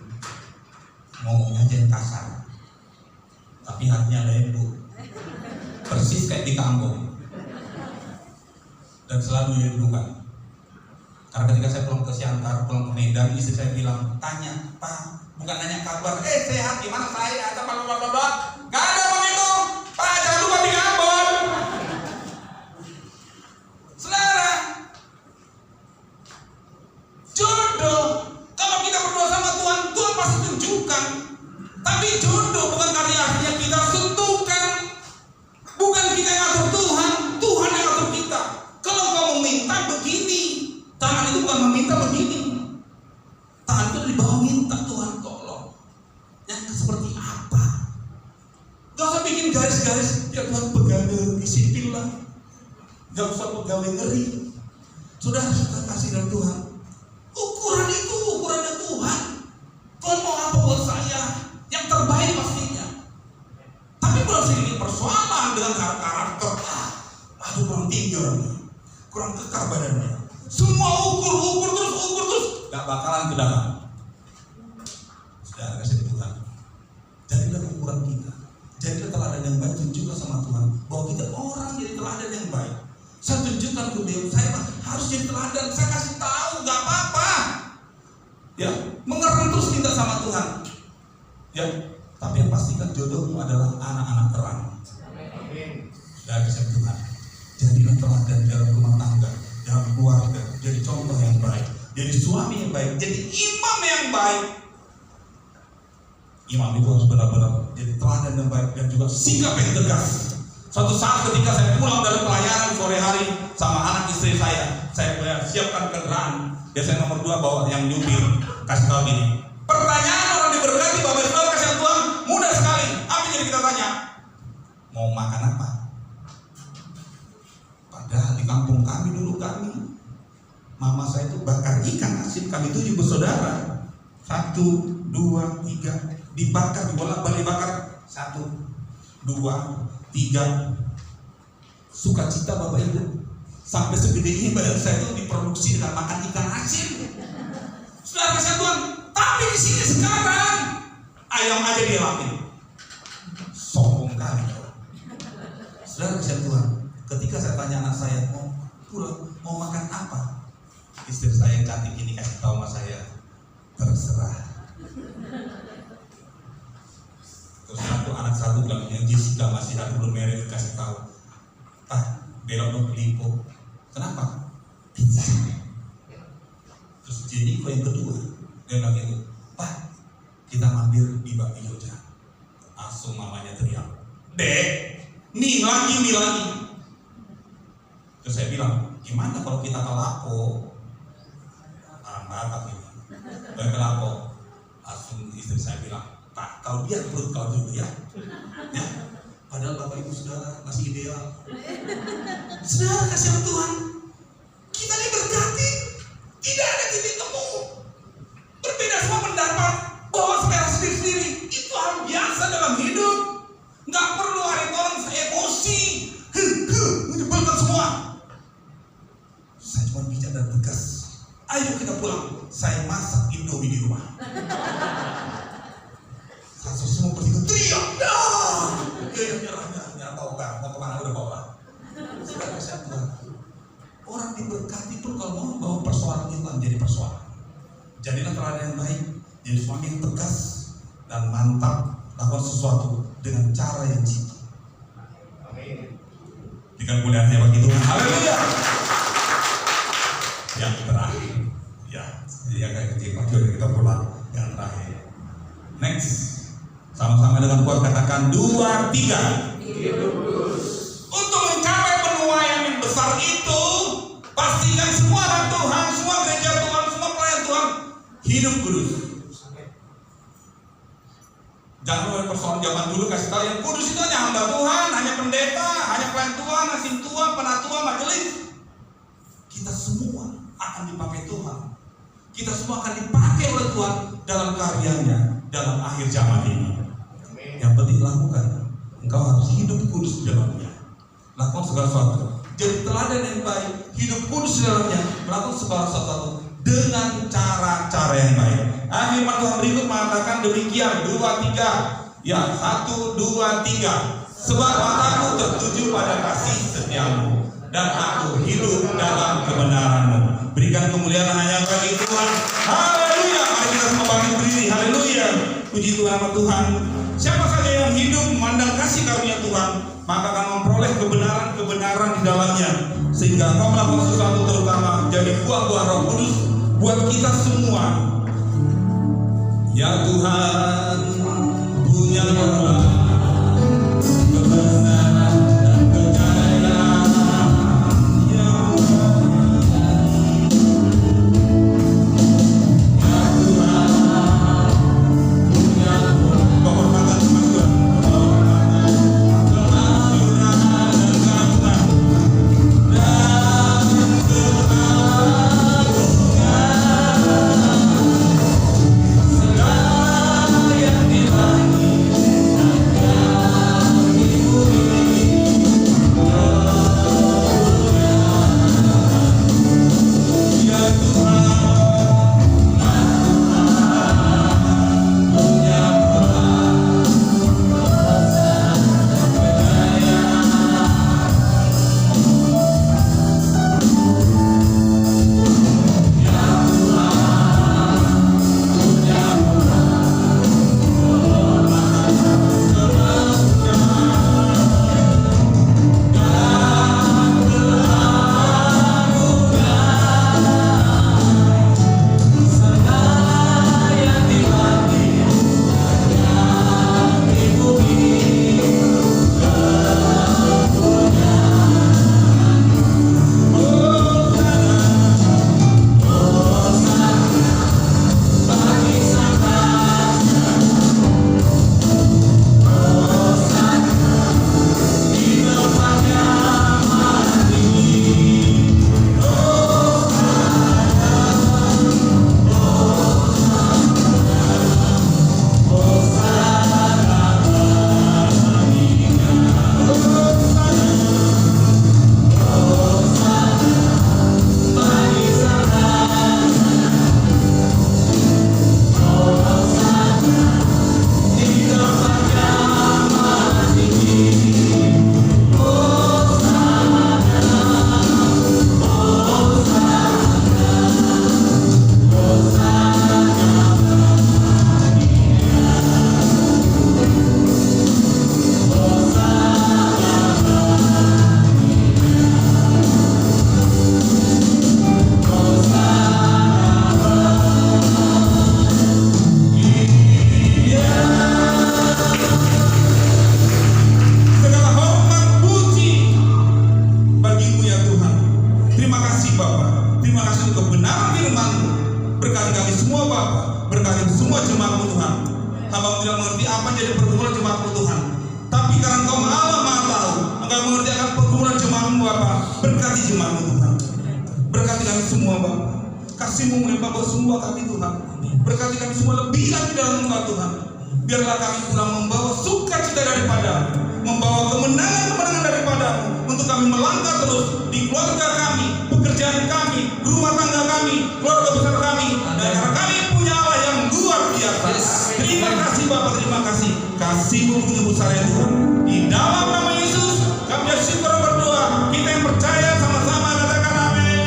ngomongnya aja yang kasar, tapi hatinya lembut, persis kayak di kampung, dan selalu dirindukan. Karena ketika saya pulang ke Siantar, pulang ke Medan, istri saya bilang, tanya, Pak, bukan nanya kabar, sehat, gimana saya, atau bla-bla-bla, gak ada begitu, Pak, jangan lupa di kabar. Saudara, jodoh, kalau kita berdoa sama Tuhan, Tuhan pasti tunjukkan. Tapi jodoh bukan karya artinya kita sentuhkan. Bukan kita yang atur Tuhan, Tuhan yang atur kita. Kalau kamu minta begini, tangan itu bukan meminta begini. Tangan itu di bawah minta, Tuhan tolong. Yang seperti apa? Gak usah bikin garis-garis, ya Tuhan pegawai disiplin lah. Gak usah pegawai ngeri. Sudah kita kasih dari Tuhan. Ukuran itu ukurannya Tuhan. Tuhan mau apa buat saya? Yang terbaik pastinya. Tapi kalau sedikit persoalan dengan karakter, aduh kurang tinggi orangnya, kurang kekar badannya. Semua ukur terus, gak bakalan ke dalam. Sudah kasih Tuhan. Jadilah ukuran kita. Jadilah teladan yang baik, tunjukkan sama Tuhan bahwa kita orang jadi teladan yang baik. Saya tunjukkan ke dia, saya harus jadi teladan. Saya kasih tahu, gak apa-apa. Ya, mengerem terus minta sama Tuhan. Ya, tapi yang pastikan jodohmu adalah anak-anak terang. Sudah bisa Tuhan. Jadilah teladan dalam rumah tangga, dalam keluarga, jadi contoh yang baik, jadi suami yang baik, jadi imam yang baik. Imam itu harus benar-benar jadi teladan yang baik dan juga sikap yang tegas. Suatu saat ketika saya pulang dari pelayanan sore hari sama anak istri saya siapkan kendaraan. Biasanya nomor 2 bawa yang nyupir, kasih tahu gini. Pertanyaan orang diberkati Bapak Saudara kasih Tuhan mudah sekali. Apa jadi kita tanya? Mau makan apa? Padahal di kampung kami dulu mama saya itu bakar ikan asin, kami 7 bersaudara. 1, 2, 3, dibakar, dibolak-balik bakar. 1, 2, 3. Sukacita Bapak Ibu. Sampai segede ini badan saya itu diproduksi dengan makan ikan asin. Saudara kasih Tuhan, tapi di sini sekarang ayam aja dia makin. Sombong kali. Saudara kasih Tuhan, ketika saya tanya anak saya mau makan apa, istri saya yang cantik ini kasih tahu sama saya, terserah. Terus anak satu bilang, yang Jessica masih satu belum married, kasih tahu, belok dong ke Lipo. Kenapa? Pizza. Terus Jenny yang kedua, dia bilang itu, Pak, kita mampir di Bakmi Jogja. Langsung mamanya teriak, Dek, nih lagi. Terus saya bilang, gimana kalau kita ke Lapo? Batak ini. Baik ke Lapo. Langsung istri saya bilang, Pak, kau biar perut kau dulu ya. Padahal Bapak Ibu Saudara masih ideal. Saudara kasih Tuhan, kita diberkati, tidak ada titik temu. Berbeda semua pendapat, bawa selera sendiri-sendiri, itu hal biasa dalam hidup. Nggak perlu hari orang saya emosi, menyebelkan semua. Saya cuma bijak dan tegas. Ayo kita pulang, saya masak Indomie di rumah. Langsung semua bertiga teriak, nyerah tahu kan, mau kemana udah bawa. Sudah kasih Tuhan. Orang diberkati pun kalau mau bawa persoalan itu menjadi persoalan. Jadilah teladan yang baik, jadi suami yang tegas dan mantap, lakukan sesuatu dengan cara yang jitu. Amin. Dengan mulianya bagi Tuhan. Haleluya. Yang terakhir, yang kayak kecil kita pulang. Yang terakhir, next. Sama-sama dengan kuat katakan 2, 3. Untuk mencapai penuaian yang besar itu, pastikan semua anak Tuhan, semua gereja Tuhan, semua pelayan Tuhan hidup kudus. Jangan lupa persoalan zaman dulu kasih tahu yang kudus itu hanya hamba Tuhan, hanya pendeta, hanya pelayan Tuhan, hakim Tuhan, penatua, majelis. Kita semua akan dipakai Tuhan. Kita semua akan dipakai oleh Tuhan dalam karyanya dalam akhir zaman ini. Yang penting lakukan. Engkau harus hidup kudus di dalamnya. Lakukan segala sesuatu. Jadi teladan yang baik, hidup kudus di dalamnya, melakukan segala sesuatu dengan cara-cara yang baik. Firman Tuhan berikut mengatakan demikian, 2, 3. Ya, 1, 2, 3. Sebab mataku tertuju pada kasih setiamu, dan aku hidup dalam kebenaranmu. Berikan kemuliaan hanya bagi Tuhan. Haleluya. Mari kita semua bangkit berdiri. Haleluya. Puji Tuhan nama Tuhan. Siapa saja yang hidup memandang kasih karunia Tuhan, maka akan memperoleh kebenaran-kebenaran di dalamnya, sehingga kau melakukan sesuatu terutama jadi buah-buah Roh Kudus buat kita semua. Ya Tuhan, punya kebenaran dan kejayaan. Ya Bapa. Berkati semua jemaat-Mu Tuhan. Hamba tidak mengerti apa jadi pergumulan jemaat-Mu Tuhan. Tapi karena Engkau Allah Maha tahu, Engkau mengerti akan pergumulan jemaat-Mu Bapa. Berkati jemaat-Mu Tuhan. Berkati kami semua Bapa. Kasih-Mu melimpah semua kami Tuhan. Berkati kami semua lebih lagi dalam Engkau Tuhan. Biarlah kami pulang membawa sukacita daripada, membawa kemenangan-kemenangan daripada-Mu, untuk kami melangkah terus di keluarga kami, pekerjaan kami, rumah tangga kami, keluarga besar kami, dan karena kami punya Allah yang luar biasa. Terima kasih Bapak, terima kasih. Kasih-Mu begitu besar ya Tuhan. Di dalam nama Yesus kami syukur berdoa. Kita yang percaya sama-sama katakan amin.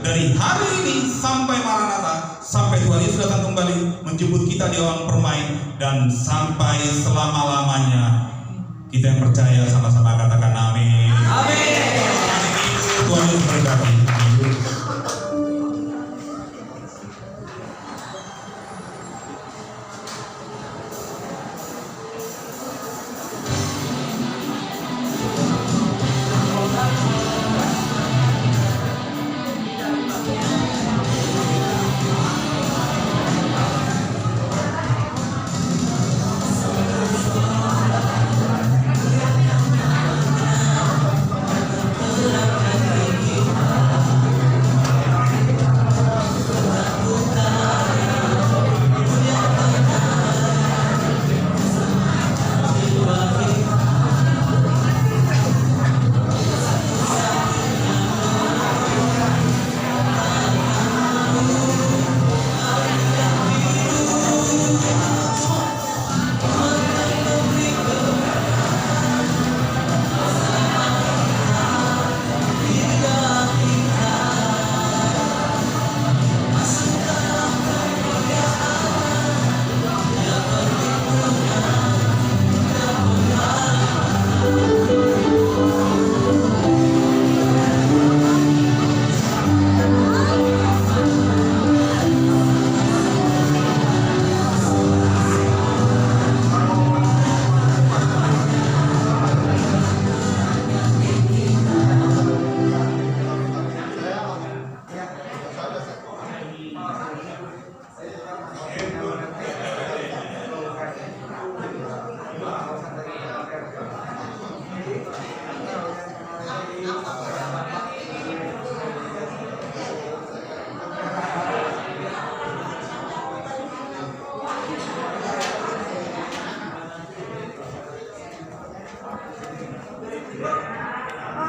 Dari hari ini sampai Maranatha, sampai Tuhan Yesus datang kembali menjemput kita di awan permain, dan sampai selama-lamanya. Kita yang percaya sama-sama katakan amin. Amin. Tuhan Yesus berkati.